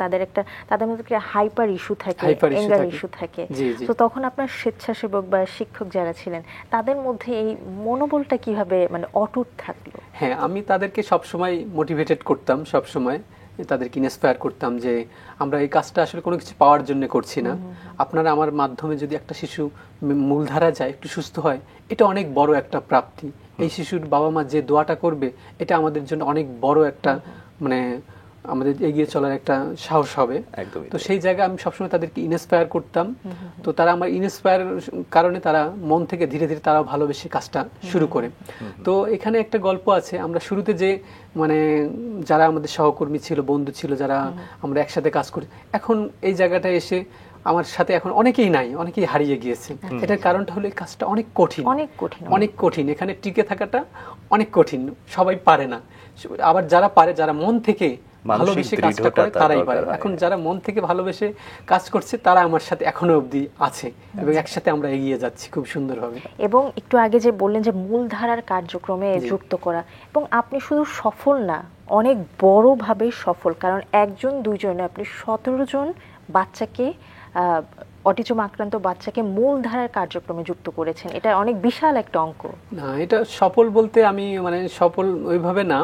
তাদের মধ্যে হাইপার ইস্যু থাকে, এঙ্গার ইস্যু থাকে। তো তখন আপনার স্বেচ্ছাসেবক বা শিক্ষক যারা ছিলেন, তাদের মধ্যে এই মনোবলটা কিভাবে মানে অটুট থাকলো? হ্যাঁ, আমি তাদেরকে সবসময় মোটিভেটেড করতাম, সবসময় তাদেরকে ইন্সপায়ার করতাম যে আমরা এই কাজটা আসলে কোনো কিছু পাওয়ার জন্য করছি না, আপনারা আমার মাধ্যমে যদি একটা শিশু মূলধারা যায়, একটু সুস্থ হয়, এটা অনেক বড় একটা প্রাপ্তি। এই শিশুর বাবা মা যে দোয়াটা করবে এটা আমাদের জন্য অনেক বড় একটা মানে আমাদের এগিয়ে চলার একটা সাহস হবে। একদমই তো তাই। সেই জায়গায় আমি সবসময় তাদেরকে ইন্সপায়ার করতাম। তো তারা আমার ইন্সপায়ার কারণে তারা মন থেকে ধীরে ধীরে তারা ভালোবেসে কাজটা শুরু করে। তো এখানে একটা গল্প আছে, আমরা শুরুতে যে মানে যারা আমাদের সহকর্মী ছিল, বন্ধু ছিল, যারা আমরা একসাথে কাজ করি, এখন এই জায়গাটায় এসে আমার সাথে এখন অনেকেই নাই, অনেকেই হারিয়ে গিয়েছে। এটার কারণটা হলো এই কাজটা অনেক কঠিন, অনেক কঠিন। অনেক কঠিন। এখানে টিকে থাকাটা অনেক কঠিন, সবাই পারে না। আবার যারা পারে, যারা মন থেকে ভালোবেসে কাজটা করে তারাই পারে। এখন যারা মন থেকে ভালোবেসে কাজ করছে তারা আমার সাথে এখনো অবধি আছে এবং একসাথে আমরা এগিয়ে যাচ্ছি খুব সুন্দরভাবে। এবং একটু আগে যে বললেন যে মূলধারার কার্যক্রমে যুক্ত করা, এবং আপনি শুধু সফল না, অনেক বড়ভাবে সফল, কারণ একজন দুইজন আপনি 17 জন বাচ্চাকে অটিজম আক্রান্ত বাচ্চাকে মূলধারার কার্যক্রমে যুক্ত করেছেন। এটা অনেক বিশাল একটা অঙ্ক। না, এটা সফল বলতে আমি মানে সফল ওইভাবে না,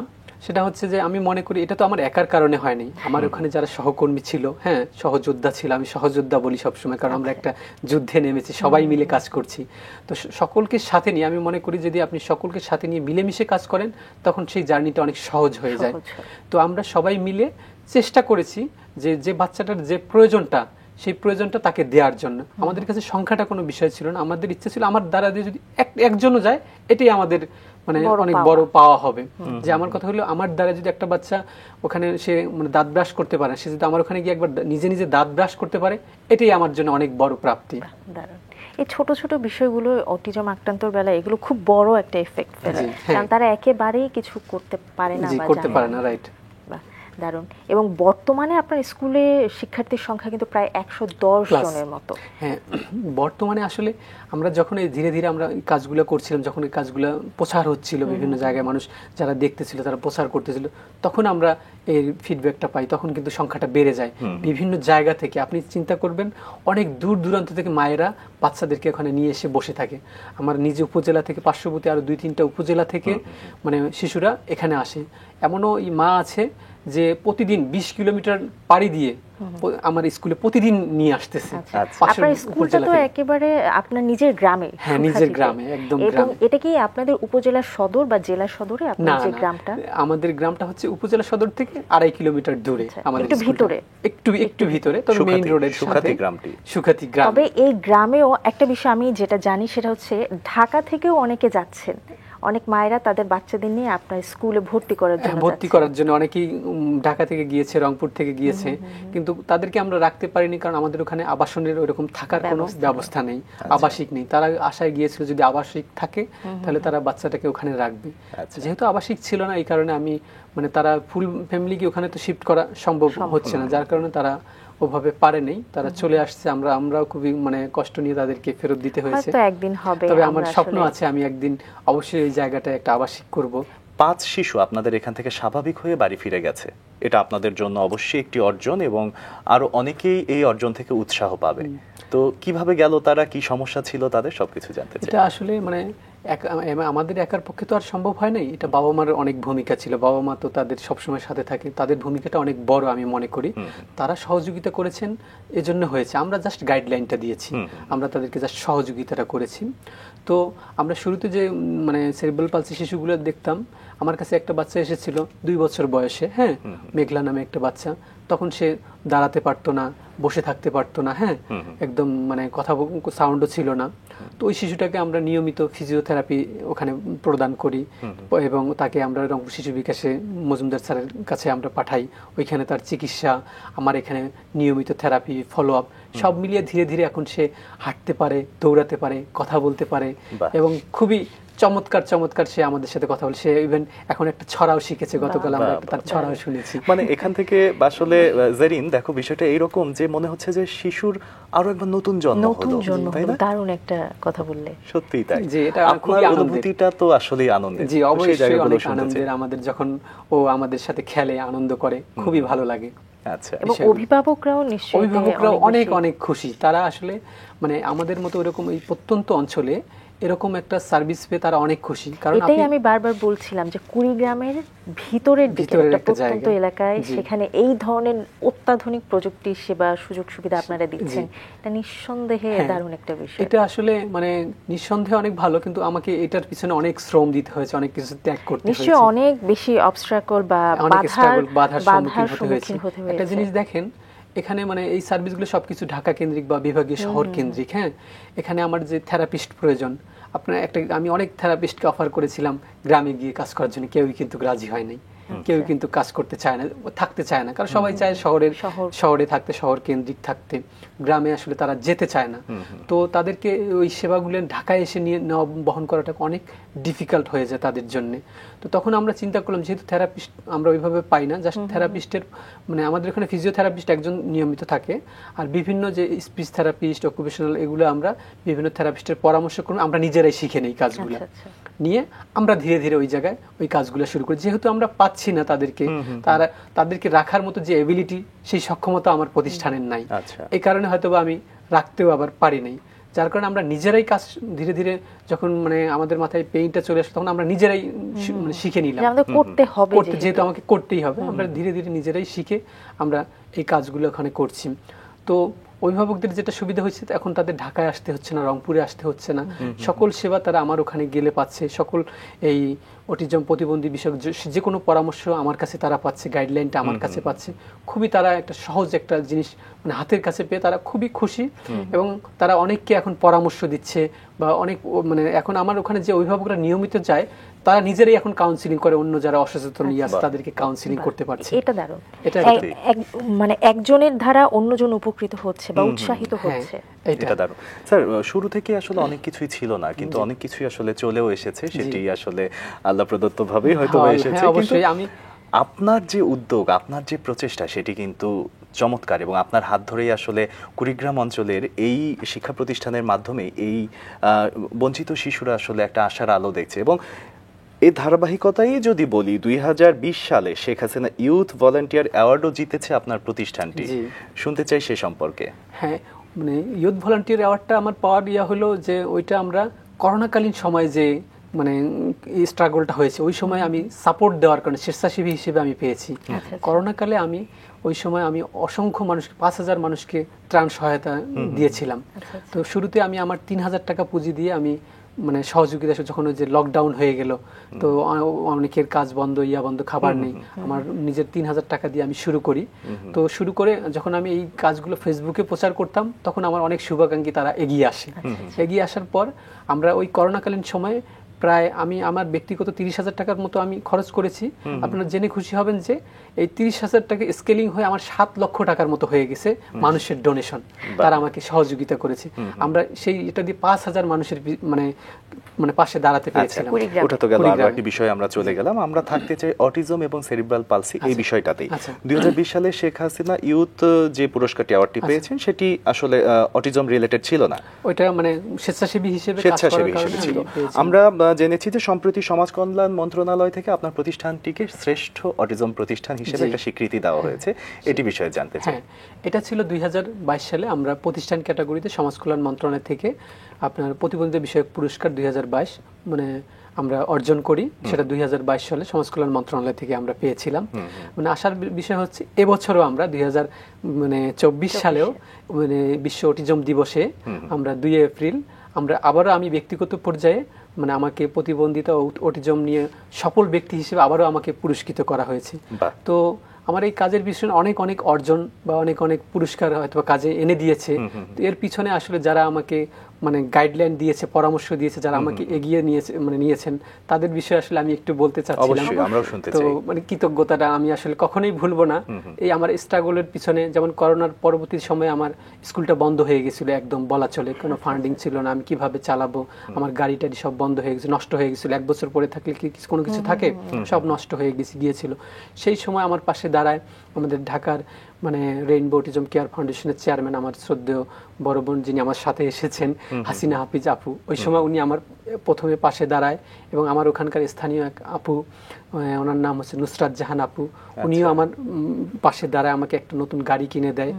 সেটা হচ্ছে যে আমি মনে করি এটা তো আমার একার কারণে হয়নি। আমার ওখানে যারা সহকর্মী ছিল, হ্যাঁ, সহযোদ্ধা ছিল, আমি সহযোদ্ধা বলি সবসময়, কারণ আমরা একটা যুদ্ধে নেমেছি, সবাই মিলে কাজ করছি। তো সকলকে সাথে নিয়ে আমি মনে করি যদি আপনি সকলকে সাথে নিয়ে মিলেমিশে কাজ করেন তখন সেই জার্নিটা অনেক সহজ হয়ে যায়। তো আমরা সবাই মিলে চেষ্টা করেছি যে যে বাচ্চাটার যে প্রয়োজনটা, সেই প্রয়োজনটা তাকে দেওয়ার জন্য। আমাদের কাছে সংখ্যাটা কোনো বিষয় ছিল না, আমাদের ইচ্ছে ছিল আমার দ্বারা দিয়ে যদি একজনও যায় এটাই আমাদের মানে অনেক বড় পাওয়া হবে। যে আমার কথা হলো আমার দ্বারা যদি একটা বাচ্চা ওখানে সে মানে দাঁত ব্রাশ করতে পারে, সে যদি আমার ওখানে গিয়ে একবার নিজে নিজে দাঁত ব্রাশ করতে পারে, এটাই আমার জন্য অনেক বড় প্রাপ্তি। দারুণ। এই ছোট ছোট বিষয়গুলো অটিজম আক্রান্তর বেলায় এগুলো খুব বড় একটা এফেক্ট ফেলে, কারণ তারা একেবারেই কিছু করতে পারে না বা করতে পারে না। রাইট। দারুণ। এবং বর্তমানে আপনার স্কুলে শিক্ষার্থীর সংখ্যা কিন্তু প্রায় 110 জনের মতো। হ্যাঁ, বর্তমানে আসলে আমরা যখন এই ধীরে ধীরে আমরা এই কাজগুলো করছিলাম, যখন এই কাজগুলো প্রচার হচ্ছিল বিভিন্ন জায়গায়, মানুষ যারা দেখতেছিল তারা প্রচার করতেছিল, তখন আমরা এর ফিডব্যাকটা পাই, তখন কিন্তু সংখ্যাটা বেড়ে যায় বিভিন্ন জায়গা থেকে। আপনি চিন্তা করবেন অনেক দূর দূরান্ত থেকে মায়েরা বাচ্চাদেরকে ওখানে নিয়ে এসে বসে থাকে। আমার নিজ উপজেলা থেকে, পার্শ্ববর্তী আরো 2-3টা উপজেলা থেকে মানে শিশুরা এখানে আসে। এমনও মা আছে যে প্রতিদিন 20 কিলোমিটার পাড়ি দিয়ে আমার স্কুলে প্রতিদিন নিয়ে আসতেছে। আপনার স্কুলটা তো একেবারে আপনার নিজের গ্রামে? হ্যাঁ, নিজের গ্রামে, একদম গ্রামে। এটা কি আপনাদের উপজেলা সদর বা জেলা সদরে আপনার যে গ্রামটা? আমাদের গ্রামটা হচ্ছে উপজেলা সদর থেকে 2.5 কিলোমিটার দূরে। আমাদের একটু ভিতরে, একটু ভিতরে, তবে মেইন রোডের সাথে সুখাতি গ্রাম। তবে এই গ্রামেও একটা বিষয় আমি যেটা জানি সেটা হচ্ছে ঢাকা থেকেও অনেকে যাচ্ছেন, অনেক মায়েরা তাদের বাচ্চাদের নিয়ে আপনার স্কুলে ভর্তি করার জন্য অনেকেই ঢাকা থেকে গিয়েছে, রংপুর থেকে গিয়েছে, কিন্তু তাদেরকে আমরা রাখতে পারিনি কারণ আমাদের ওখানে আবাসনের ওরকম থাকার কোনো ব্যবস্থা নেই, আবাসিক নেই। তারা আশায় গিয়েছিল যদি আবাসিক থাকে তাহলে তারা বাচ্চাটাকে ওখানে রাখবে। যেহেতু আবাসিক ছিল না, এই কারণে আমি মানে তারা ফুল ফ্যামিলিকে ওখানে তো শিফট করা সম্ভব হচ্ছে না, যার কারণে তারা ওভাবে পারে নেই, তারা চলে আসছে। আমরাও খুবই মানে কষ্ট নিয়ে তাদেরকে ফেরত দিতে হয়েছে। একদিন হবে, তবে আমার স্বপ্ন আছে আমি একদিন অবশ্যই এই জায়গাটা একটা আবাসিক করব। 5 শিশু আপনাদের এখান থেকে স্বাভাবিক হয়ে বাড়ি ফিরে গেছে, এটা আপনাদের জন্য অবশ্যই একটি অর্জন এবং আরো অনেকেই এই অর্জন থেকে উৎসাহ পাবে। তো কিভাবে গেল তারা, কি সমস্যা ছিল তাদের, সবকিছু জানতে চাই। এটা আসলে মানে আমাদের একার পক্ষে তো আর সম্ভব হয় নাই, এটা বাবা মার অনেক ভূমিকা ছিল। বাবা মা তো তাদের সবসময় সাথে থাকে, তাদের ভূমিকাটা অনেক বড় আমি মনে করি। তারা সহযোগিতা করেছেন, এজন্য হয়েছে। আমরা জাস্ট গাইডলাইনটা দিয়েছি, আমরা তাদেরকে জাস্ট সহযোগিতাটা করেছি। তো আমরা শুরুতে যে মানে সেরিব্রাল পালসি শিশুগুলো দেখতাম, আমার কাছে একটা বাচ্চা এসেছিল 2 বছর বয়সে, হ্যাঁ, মেঘলা নামে একটা বাচ্চা। তখন সে দাঁড়াতে পারতো না, বসে থাকতে পারতো না, হ্যাঁ, একদম মানে কথা সাউন্ডও ছিল না। তো ওই শিশুটাকে আমরা নিয়মিত ফিজিওথেরাপি ওখানে প্রদান করি এবং তাকে আমরা রংপুর শিশু বিকাশে মজুমদার স্যারের কাছে আমরা পাঠাই। ওইখানে তার চিকিৎসা, আমার এখানে নিয়মিত থেরাপি, ফলো আপ সব মিলিয়ে ধীরে ধীরে এখন সে হাঁটতে পারে, দৌড়াতে পারে, কথা বলতে পারে এবং খুবই চমৎকার সে আমাদের সাথে কথা বলে। সে ইভেন এখন একটা ছড়াও শিখেছে, গতকাল আমরা তার ছড়াও শুনেছি। মানে এখান থেকে আসলে জেরিন দেখো বিষয়টা এইরকম যে মনে হচ্ছে যে শিশুর আরো একবার নতুন জন্ম হলো, তাই না? দারুণ একটা কথা বললে, সত্যিই তাই। যে এটা আপনার অনুভূতিটা তো আসলেই আনন্দের। জি, অবশ্যই অনেক আনন্দের। আমাদের যখন ও আমাদের সাথে খেলে, আনন্দ করে, খুবই ভালো লাগে। আচ্ছা, এবং অভিভাবকরাও নিশ্চয়ই অনেক খুশি। তারা আসলে মানে আমাদের মতো এরকম এই প্রত্যন্ত অঞ্চলে এরকম একটা সার্ভিস পেয়ে তারা অনেক খুশি। কারণ এটাই আমি বারবার বলছিলাম যে কুড়িগ্রামের ভিতরের দিকে ভিতরের একটা একটা প্রত্যন্ত জায়গা। এলাকায় জি। সেখানে এই ধরনের অত্যাধুনিক প্রযুক্তির সেবা সুযোগ সুবিধা আপনারা দিচ্ছেন, এটা নিঃসন্দেহে হ্যাঁ, দারুণ একটা বিষয়। এটা আসলে মানে নিঃসন্দেহে অনেক ভালো, কিন্তু আমাকে এটার পিছনে অনেক শ্রম দিতে হয়েছে, অনেক কিছু ত্যাগ করতে হয়েছে, নিশ্চয়ই অনেক বেশি অবস্ট্রাকল বা অনেক বাধার বাধার সম্মুখীন হতে হয়েছে। একটা হয়েছে। জিনিস দেখেন, এখানে মানে এই সার্ভিসগুলো সবকিছু ঢাকা কেন্দ্রিক বা বিভাগীয় শহর কেন্দ্রিক। হ্যাঁ, এখানে আমার যে থেরাপিস্ট প্রয়োজন, আমি অনেক থেরাপিস্টকে অফার করেছিলাম গ্রামে গিয়ে কাজ করার জন্য, কেউই কিন্তু রাজি হয় নাই, কেউ কিন্তু কাজ করতে চায় না, থাকতে চায় না, কারণ সবাই চায় শহরে থাকতে, শহর কেন্দ্রিক থাকতে, গ্রামে আসলে তারা যেতে চায় না। তো তাদেরকে ওই সেবাগুলো ঢাকায় এসে নিয়ে নেওয়া, বহন করাটা অনেক ডিফিকাল্ট হয়ে যায় তাদের জন্য। তো তখন আমরা চিন্তা করলাম, যেহেতু থেরাপিস্ট আমরা ওইভাবে পাই না, জাস্ট থেরাপিস্টের মানে আমাদের এখানে ফিজিওথেরাপিস্ট একজন নিয়মিত থাকে, আর বিভিন্ন যে স্পিচ থেরাপিস্ট, অকুপেশনাল, এগুলো আমরা বিভিন্ন থেরাপিস্টের পরামর্শ করে আমরা নিজেরাই শিখে নেই কাজগুলো, নিয়ে আমরা ধীরে ধীরে ওই জায়গায় ওই কাজগুলো শুরু করি। যেহেতু আমরা পাচ্ছি না তাদেরকে রাখার মতো যে এবিলিটি, সেই সক্ষমতা আমার প্রতিষ্ঠানের নাই, এই কারণে হয়তো আমি রাখতেও আবার পারি নাই। যার কারণে আমরা নিজেরাই কাজ ধীরে ধীরে, যখন মানে আমাদের মাথায় পেইনটা চলে আসে, তখন আমরা নিজেরাই মানে শিখে নিলাম, যেহেতু আমাকে করতেই হবে, আমরা ধীরে ধীরে নিজেরাই শিখে আমরা এই কাজগুলো ওখানে করছি। তো অভিভাবকদের যেটা সুবিধা হয়েছে, এখন তাদের ঢাকায় আসতে হচ্ছে না, রংপুরে আসতে হচ্ছে না, সকল সেবা তারা আমার ওখানে গেলে পাচ্ছে, সকল এই অটিজম প্রতিবন্ধী বিষয়ক যে কোনো পরামর্শ আমার কাছে তারা পাচ্ছে, গাইডলাইনটা আমার কাছে পাচ্ছে। খুবই তারা একটা সহজ একটা জিনিস মানে হাতের কাছে পেয়ে তারা খুবই খুশি, এবং তারা অনেককে এখন পরামর্শ দিচ্ছে, বা অনেক মানে এখন আমার ওখানে যে অভিভাবকরা নিয়মিত যায়, তারা নিজেরাই এখন কাউন্সিলিং করে, অন্য যারা অসচেতন আছে তাদেরকে কাউন্সিলিং করতে পারছে। এটা দারুণ, মানে একজনের দ্বারা অন্যজন উপকৃত হচ্ছে বা উৎসাহিত হচ্ছে, এটা দারুণ। স্যার, শুরু থেকে আসলে অনেক কিছুই ছিল না, কিন্তু অনেক কিছুই আসলে চলেও এসেছে, সেটি আসলে আল্লাহ প্রদত্ত ভাবেই হয়তো এসেছে। কিন্তু আপনার যে উদ্যোগ, আপনার যে প্রচেষ্টা, সেটি কিন্তু চমৎকার, এবং আপনার হাত ধরেই আসলে কুড়িগ্রাম অঞ্চলের এই শিক্ষা প্রতিষ্ঠানের মাধ্যমে এই বঞ্চিত শিশুরা আসলে একটা আশার আলো দেখছে। এবং এই ধারাবাহিকতাই যদি বলি, 2020 সালে শেখ হাসিনা ইউথ ভলান্টিয়ার অ্যাওয়ার্ডও জিতেছে আপনার প্রতিষ্ঠানটি, শুনতে চাই সে সম্পর্কে। হ্যাঁ, মানে ইউথ ভলান্টিয়ার অ্যাওয়ার্ডটা আমার পাওয়ার হলো যে ওইটা আমরা করোনাকালীন সময় যে মানে স্ট্রাগলটা হয়েছে, ওই সময় আমি সাপোর্ট দেওয়ার কারণে স্বেচ্ছাসেবী হিসেবে আমি পেয়েছি। করোনাকালে আমি ওই সময় আমি অসংখ্য মানুষকে, 5,000 মানুষকে ত্রাণ সহায়তা দিয়েছিলাম। তো শুরুতে আমি আমার 3,000 টাকা পুঁজি দিয়ে আমি মানে সহযোগিতা, যখন ওই যে লকডাউন হয়ে গেল, তো অনেকের কাজ বন্ধ, বন্ধ, খাবার নেই, আমার নিজের 3,000 টাকা দিয়ে আমি শুরু করি। তো শুরু করে যখন আমি এই কাজগুলো ফেসবুকে প্রচার করতাম, তখন আমার অনেক শুভাকাঙ্ক্ষী তারা এগিয়ে আসে। এগিয়ে আসার পর আমরা ওই করোনাকালীন সময়ে প্রায় আমি আমার ব্যক্তিগত 30,000 টাকার মতো আমি খরচ করেছি। আপনারা জেনে খুশি হবেন যে এই 30,000 টাকা স্কেলিং হয়ে আমার 7 লক্ষ টাকার মতো হয়ে গেছে মানুষের ডোনেশন, তারা আমাকে সহযোগিতা করেছে। আমরা সেই এটা দিয়ে 5,000 মানুষের মানে পাশে দাঁড়াতে পেরেছিলাম। ওটা তো গেল, আরো একটি বিষয়ে আমরা চলে গেলাম, আমরা থাকতে চাই অটিজম এবং সেরিব্রাল পালসি এই বিষয়টাতেই। 2020 সালে শেখ হাসিনা ইউথ যে পুরস্কারটি, অ্যাওয়ার্ডটি পেয়েছেন, সেটি আসলে অটিজম রিলেটেড ছিল না, ওইটা মানে স্বেচ্ছাসেবী হিসেবে ছিল। আমরা জেনেছি যে সম্প্রতি সমাজ কল্যাণ মন্ত্রণালয় থেকে আপনার প্রতিষ্ঠানটিকে শ্রেষ্ঠ অটিজম প্রতিষ্ঠান হিসেবে একটা স্বীকৃতি দেওয়া হয়েছে, এটি বিষয়ে জানতে চাই। এটা ছিল 2022 সালে আমরা প্রতিষ্ঠান ক্যাটাগরিতে সমাজ কল্যাণ মন্ত্রণালয় থেকে আপনার প্রতিবন্ধী বিষয়ক পুরস্কার 2022 মানে আমরা অর্জন করি। সেটা 2022 সালে সমাজ কল্যাণ মন্ত্রণালয় থেকে আমরা পেয়েছিলাম। মানে আসার বিষয় হচ্ছে এবছরও আমরা 2024 সালেও মানে বিশ্ব অটিজম দিবসে আমরা 2 এপ্রিল আমরা আবারও আমি ব্যক্তিগত পর্যায়ে মানে আমাকে প্রতিবন্ধিতা অটিজম নিয়ে সফল ব্যক্তি হিসেবে আবারও আমাকে পুরস্কৃত করা হয়েছে। তো আমার এই কাজের পিছনে অনেক অনেক অর্জন বা অনেক অনেক পুরস্কার হয়তো কাজে এনে দিয়েছে। তো এর পিছনে আসলে যারা আমাকে মানে গাইডলাইন দিয়েছে, পরামর্শ দিয়েছে, যারা আমাকে এগিয়ে নিয়েছেন, তাদের বিষয়ে আসলে আমি একটু বলতে চাচ্ছিলাম। তো মানে কৃতজ্ঞতাটা আমি আসলে কখনোই ভুলবো না। এই আমার স্ট্রাগলের পিছনে, যেমন করোনার পরবর্তী সময়ে আমার স্কুলটা বন্ধ হয়ে গেছিল, একদম বলা চলে, কোনো ফান্ডিং ছিল না, আমি কিভাবে চালাবো, আমার গাড়িটা সব বন্ধ হয়ে গেছে, নষ্ট হয়ে গেছিল। 1 বছর পরে থাকলে কি কোনো কিছু থাকে, সব নষ্ট হয়ে গিয়েছিল। সেই সময় আমার পাশে দাঁড়ায় আমাদের ঢাকার মানে রেইনবো অটিজম কেয়ার ফাউন্ডেশনের চেয়ারম্যান, আমার শ্রদ্ধেয় বড় বোন, যিনি আমার সাথে এসেছেন, হাসিনা হাফিজ আপু। ওই সময় উনি আমার প্রথমে পাশে দাঁড়ায়, এবং আমার ওখানকার স্থানীয় এক আপু, ওনার নাম হচ্ছে নুসরাত জাহান আপু, উনিও আমার পাশে দাঁড়ায়, আমাকে একটা নতুন গাড়ি কিনে দেয়।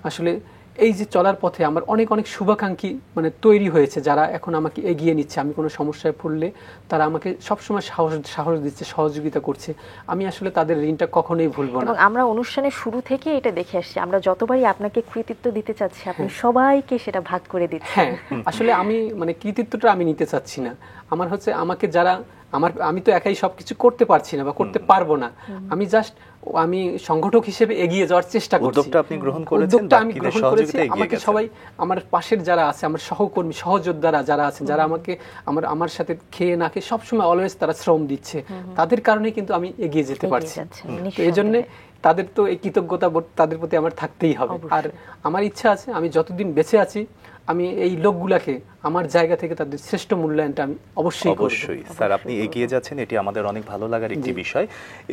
আসলে এই যে চলার পথে আমার অনেক অনেক শুভাকাঙ্ক্ষী মানে তৈরি হয়েছে, যারা এখন আমাকে এগিয়ে নিচ্ছে। আমি কোনো সমস্যায় পড়লে তারা আমাকে সবসময় সাহস দিচ্ছে, সহযোগিতা করছে। আমি আসলে তাদের ঋণটা কখনোই ভুলবো না। এবং আমরা অনুষ্ঠানের শুরু থেকে এটা দেখে আসছি, আমরা যতবারই আপনাকে কৃতিত্ব দিতে চাচ্ছি আপনি সবাইকে সেটা ভাগ করে দিচ্ছেন। হ্যাঁ, আসলে আমি মানে কৃতিত্বটা আমি নিতে চাচ্ছি না। আমার হচ্ছে আমাকে যারা আমি তো একাই সবকিছু করতে পারছি না বা করতে পারবো না। আমি সংগঠক হিসেবে এগিয়ে যাওয়ার চেষ্টা করছি। উদ্যোগটা আপনি গ্রহণ করেছেন, উদ্যোগটা আমি গ্রহণ করেছি। সহযোগিতায় এগিয়ে আমাকে গেছেন। সবাই আমার পাশের যারা আছে, আমার সহকর্মী সহযোদ্ধারা যারা আছেন, যারা আমাকে আমার সাথে খেয়ে না খেয়ে সবসময় অলওয়েজ তারা শ্রম দিচ্ছে, তাদের কারণেই কিন্তু আমি এগিয়ে যেতে এগিয়ে পারছি। যাচ্ছেন, তো এই জন্য তাদের তো এই কৃতজ্ঞতা বোধ তাদের প্রতি আমার থাকতেই হবে। আর আমার ইচ্ছা আছে আমি যতদিন বেঁচে আছি আমি এই লোকগুলাকে আমার জায়গা থেকে তাদের শ্রেষ্ঠ মূল্যায়নটা আমি অবশ্যই করব। অবশ্যই স্যার, আপনি এগিয়ে যাচ্ছেন, এটি আমাদের অনেক ভালো লাগার একটি বিষয়।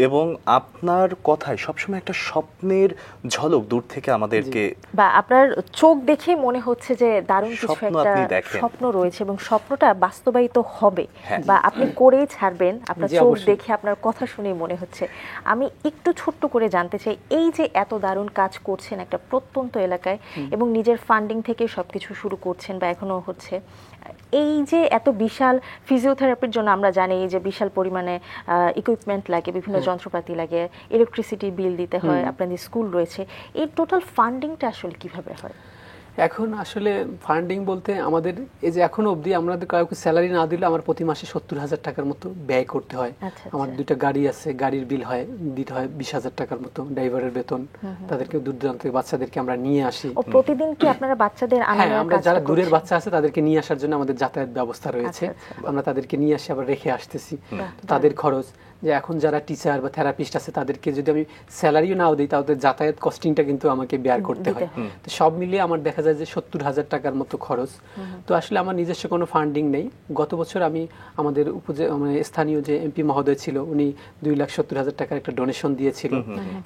এবং আপনার কথায় সবসময় একটা স্বপ্নের ঝলক দূর থেকে আমাদেরকে, বা আপনার চোখ দেখে মনে হচ্ছে যে দারুণ কিছু স্বপ্ন একটা আপনি দেখেন। স্বপ্ন রয়েছে এবং স্বপ্নটা বাস্তবায়িত হবে হ্যাঁ। বা আপনি করেই ছাড়বেন। আপনার জি, চোখ অবশ্যই। দেখে আপনার কথা শুনে মনে হচ্ছে। আমি একটু ছোট্ট করে জানতে চাই, এই যে এত দারুণ কাজ করছেন একটা প্রত্যন্ত এলাকায় এবং নিজের ফান্ডিং থেকে সবকিছু শুরু করছেন বা এখনো হচ্ছে, এই যে এত বিশাল ফিজিওথেরাপির জন্য আমরা জানি যে বিশাল পরিমাণে ইকুইপমেন্ট লাগে, বিভিন্ন যন্ত্রপাতি লাগে, ইলেকট্রিসিটি বিল দিতে হয়, আপনাদের স্কুল রয়েছে, এই টোটাল ফান্ডিংটা আসলে কিভাবে হয়? এখন আসলে ফান্ডিং বলতে আমাদের এই যে এখনো অবধি আমাদের কাউকে স্যালারি না দিলে আমার প্রতি মাসে ৭০,০০০ টাকার মতো ব্যয় করতে হয়। আচ্ছা, আমার দুইটা গাড়ি আছে, গাড়ির বিল দিতে হয় ২০,০০০ টাকার মতো, ড্রাইভারের বেতন, তাদেরকে দূর দূরান্ত থেকে বাচ্চাদেরকে আমরা নিয়ে আসি। ও প্রতিদিন কি আপনারা বাচ্চাদের হ্যাঁ, আনার আমরা কাজটা যারা দূরের করছেন? বাচ্চা আছে তাদেরকে নিয়ে আসার জন্য আমাদের যাতায়াত ব্যবস্থা রয়েছে। আচ্ছা, আমরা তাদেরকে নিয়ে আসি আবার রেখে আসতেছি। তাদের খরচ, যে এখন যারা টিচার বা থেরাপিস্ট আছে তাদেরকে যদি আমি স্যালারিও নাও দিই তাদের যাতায়াত কস্টিংটা কিন্তু আমাকে বেয়ার করতে হয়। তো সব মিলিয়ে আমার দেখা যায় যে ৭০,০০০ টাকার মতো খরচ। তো আসলে আমার নিজস্ব কোনো ফান্ডিং নেই। গত বছর আমি আমাদের মানে স্থানীয় যে এমপি মহোদয় ছিল উনি ২,৭০,০০০ টাকার একটা ডোনেশন দিয়েছিল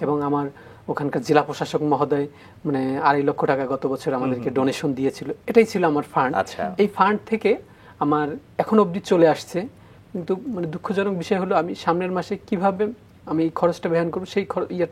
এবং আমার ওখানকার জেলা প্রশাসক মহোদয় মানে ২.৫ লক্ষ টাকা গত বছর আমাদেরকে ডোনেশন দিয়েছিল। এটাই ছিল আমার ফান্ড। আচ্ছা। এই ফান্ড থেকে আমার এখন অবধি চলে আসছে। কিন্তু মানে দুঃখজনক বিষয় হলো আমি সামনের মাসে কিভাবে আমি এই খরচটা বহন করবো সেই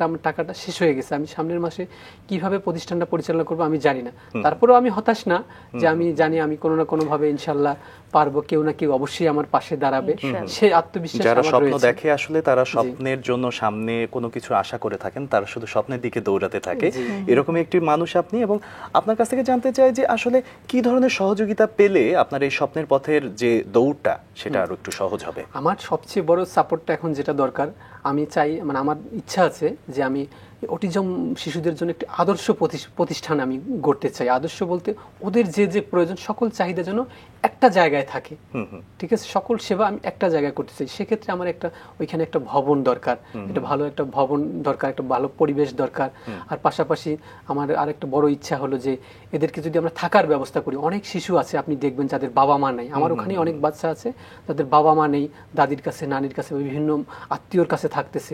আমার টাকাটা শেষ হয়ে গেছে। আমি সামনের মাসে কিভাবে প্রতিষ্ঠানটা পরিচালনা করবো আমি জানি না। তারপরেও আমি হতাশ না, যে আমি জানি আমি কোনো না কোনো ভাবে ইনশাল্লাহ পারবো, কেউ না কেউ অবশ্যই আমার পাশে দাঁড়াবে, সেই আত্মবিশ্বাস যারা আমার স্বপ্ন রয়েছে। দেখে আসলে তারা স্বপ্নের জন্য সামনে কোনো কিছু আশা করে থাকেন, তারা শুধু স্বপ্নের দিকে দৌড়াতে থাকে। এরকমই একটি মানুষ আপনি। এবং আপনার কাছ থেকে জানতে চাই যে আসলে কি ধরনের সহযোগিতা পেলে আপনার এই স্বপ্নের পথের যে দৌড়টা সেটা আরো একটু সহজ হবে? আমার সবচেয়ে বড় সাপোর্টটা এখন যেটা দরকার, আমি চাই মানে আমার ইচ্ছা আছে যে আমি অটিজম শিশুদের জন্য একটি আদর্শ প্রতিষ্ঠান আমি গড়তে চাই। আদর্শ বলতে ওদের যে যে প্রয়োজন সকল চাহিদা যেন একটা জায়গায় থাকে। ঠিক আছে, সকল সেবা আমি একটা জায়গায় করতে চাই। সেক্ষেত্রে আমার ওইখানে একটা ভবন দরকার, একটা ভালো একটা ভবন দরকার, একটা ভালো পরিবেশ দরকার। আর পাশাপাশি আমার আরেকটা বড় ইচ্ছা হলো যে এদেরকে যদি আমরা থাকার ব্যবস্থা করি। অনেক শিশু আছে আপনি দেখবেন যাদের বাবা মা নেই। আমার ওখানে অনেক বাচ্চা আছে যাদের বাবা মা নেই, দাদির কাছে নানির কাছে বিভিন্ন আত্মীয়র কাছে থাকতেছে।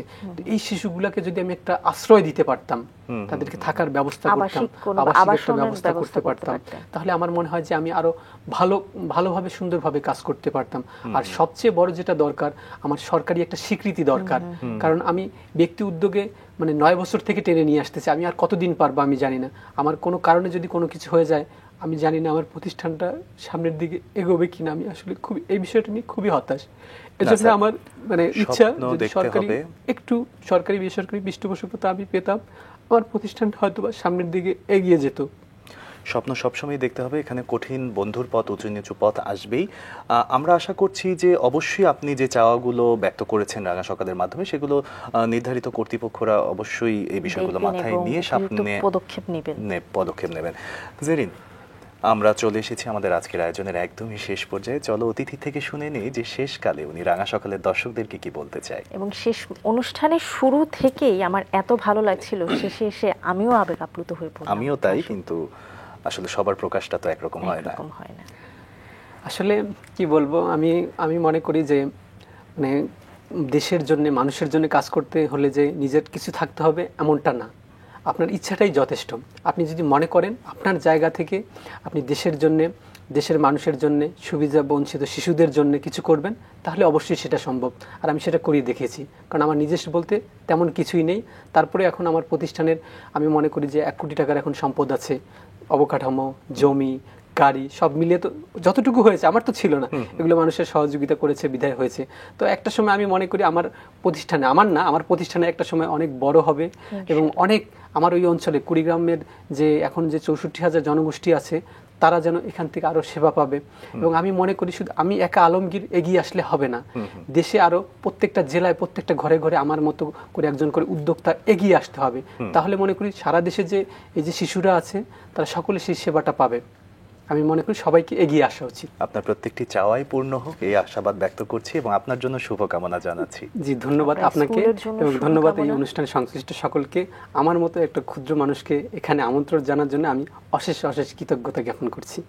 এই শিশুগুলাকে যদি আমি একটা আশ্রয় দিতে পারতাম, তাদেরকে থাকার ব্যবস্থা করতাম, আবাসিক একটা ব্যবস্থা করতে পারতাম, তাহলে আমার মনে হয় যে আমি আরো ভালোভাবে সুন্দরভাবে কাজ করতে পারতাম। আর সবচেয়ে বড় যেটা দরকার, আমার সরকারি একটা স্বীকৃতি দরকার। কারণ আমি ব্যক্তি উদ্যোগে মানে 9 বছর থেকে টেনে নিয়ে আসতেছি। আমি আর কতদিন পারবো আমি জানি না। আমার কোনো কারণে যদি কোনো কিছু হয়ে যায় আমি জানি না আমার প্রতিষ্ঠানটা সামনের দিকে এগোবে কিনা। আমি আসলে এই বিষয়টা নিয়ে খুবই হতাশ। এজন্য আমার মানে ইচ্ছা যদি সরকারি বেসরকারি পৃষ্ঠপোষকতা আমি পেতাম, আমার প্রতিষ্ঠানটা হয়তো বা সামনের দিকে এগিয়ে যেত। স্বপ্ন সবসময় দেখতে হবে। এখানে কঠিন বন্ধুর পথ, উঁচু নিচু পথ আসবেই। আমরা আশা করছি যে অবশ্যই আপনি যে চাওয়াগুলো ব্যক্ত করেছেন রাঙা সকালের মাধ্যমে সেগুলো নির্ধারিত কর্তৃপক্ষরা অবশ্যই এই বিষয়গুলো মাথায় নিয়ে সামনে পদক্ষেপ নেবেন। জেরিন, আমরা চলে এসেছি আমাদের আজকের আয়োজনের একদমই শেষ পর্যায়ে। চলো অতিথি থেকে শুনে নিই যে শেষকালে উনি রাঙা সকালের দর্শকদেরকে কি বলতে চায়। এবং শেষ অনুষ্ঠানের শুরু থেকেই আমার এত ভালো লাগছিল, শেষে এসে আমিও আবেগ আপ্লুত হয়ে পড়লাম। আমিও তাই, কিন্তু আসলে সবার প্রকাশটা তো একরকম হয় না। আসলে কি বলবো, আমি মনে করি যে মানে দেশের জন্য মানুষের জন্য কাজ করতে হলে যে নিজের কিছু থাকতে হবে এমনটা না। আপনার ইচ্ছাটাই যথেষ্ট। আপনি যদি মনে করেন আপনার জায়গা থেকে আপনি দেশের জন্য, দেশের মানুষের জন্য, সুবিধা বঞ্চিত শিশুদের জন্য কিছু করবেন, তাহলে অবশ্যই সেটা সম্ভব। আর আমি সেটা করিয়ে দেখেছি। কারণ আমার নিজস্ব বলতে তেমন কিছুই নেই। তারপরে এখন আমার প্রতিষ্ঠানের আমি মনে করি যে 1 কোটি টাকার এখন সম্পদ আছে। অবকাঠামো, জমি, গাড়ি সব মিলিয়ে তো যতটুকু হয়েছে, আমার তো ছিল না, এগুলো মানুষের সহযোগিতা করেছে, বিধায় হয়েছে। তো একটা সময় আমি মনে করি আমার প্রতিষ্ঠানে, আমার প্রতিষ্ঠানে একটা সময় অনেক বড় হবে এবং অনেক আমার ওই অঞ্চলে কুড়িগ্রামের যে এখন যে 64,000 জনগোষ্ঠী আছে তারা যেন এখান থেকে আরো সেবা পাবে। এবং আমি মনে করি শুধু আমি একা আলমগীর এগিয়ে আসলে হবে না, দেশে আরো প্রত্যেকটা জেলায় প্রত্যেকটা ঘরে ঘরে আমার মতো করে একজন করে উদ্যোক্তা এগিয়ে আসতে হবে। তাহলে মনে করি সারা দেশে যে এই যে শিশুরা আছে তারা সকলে সেই সেবাটা পাবে। আমি মনে করি সবাইকে এগিয়ে আসা উচিত। আপনার প্রত্যেকটি চাওয়াই পূর্ণ হোক এই আশাবাদ ব্যক্ত করছি এবং আপনার জন্য শুভকামনা জানাচ্ছি। জি, ধন্যবাদ আপনার আপনাকে স্কুলের জন্য এবং ধন্যবাদ এই শুভকামনা। অনুষ্ঠানে সংশ্লিষ্ট সকলকে। আমার মতো একটা ক্ষুদ্র মানুষকে এখানে আমন্ত্রণ জানার জন্য আমি অশেষ অশেষ কৃতজ্ঞতা জ্ঞাপন করছি।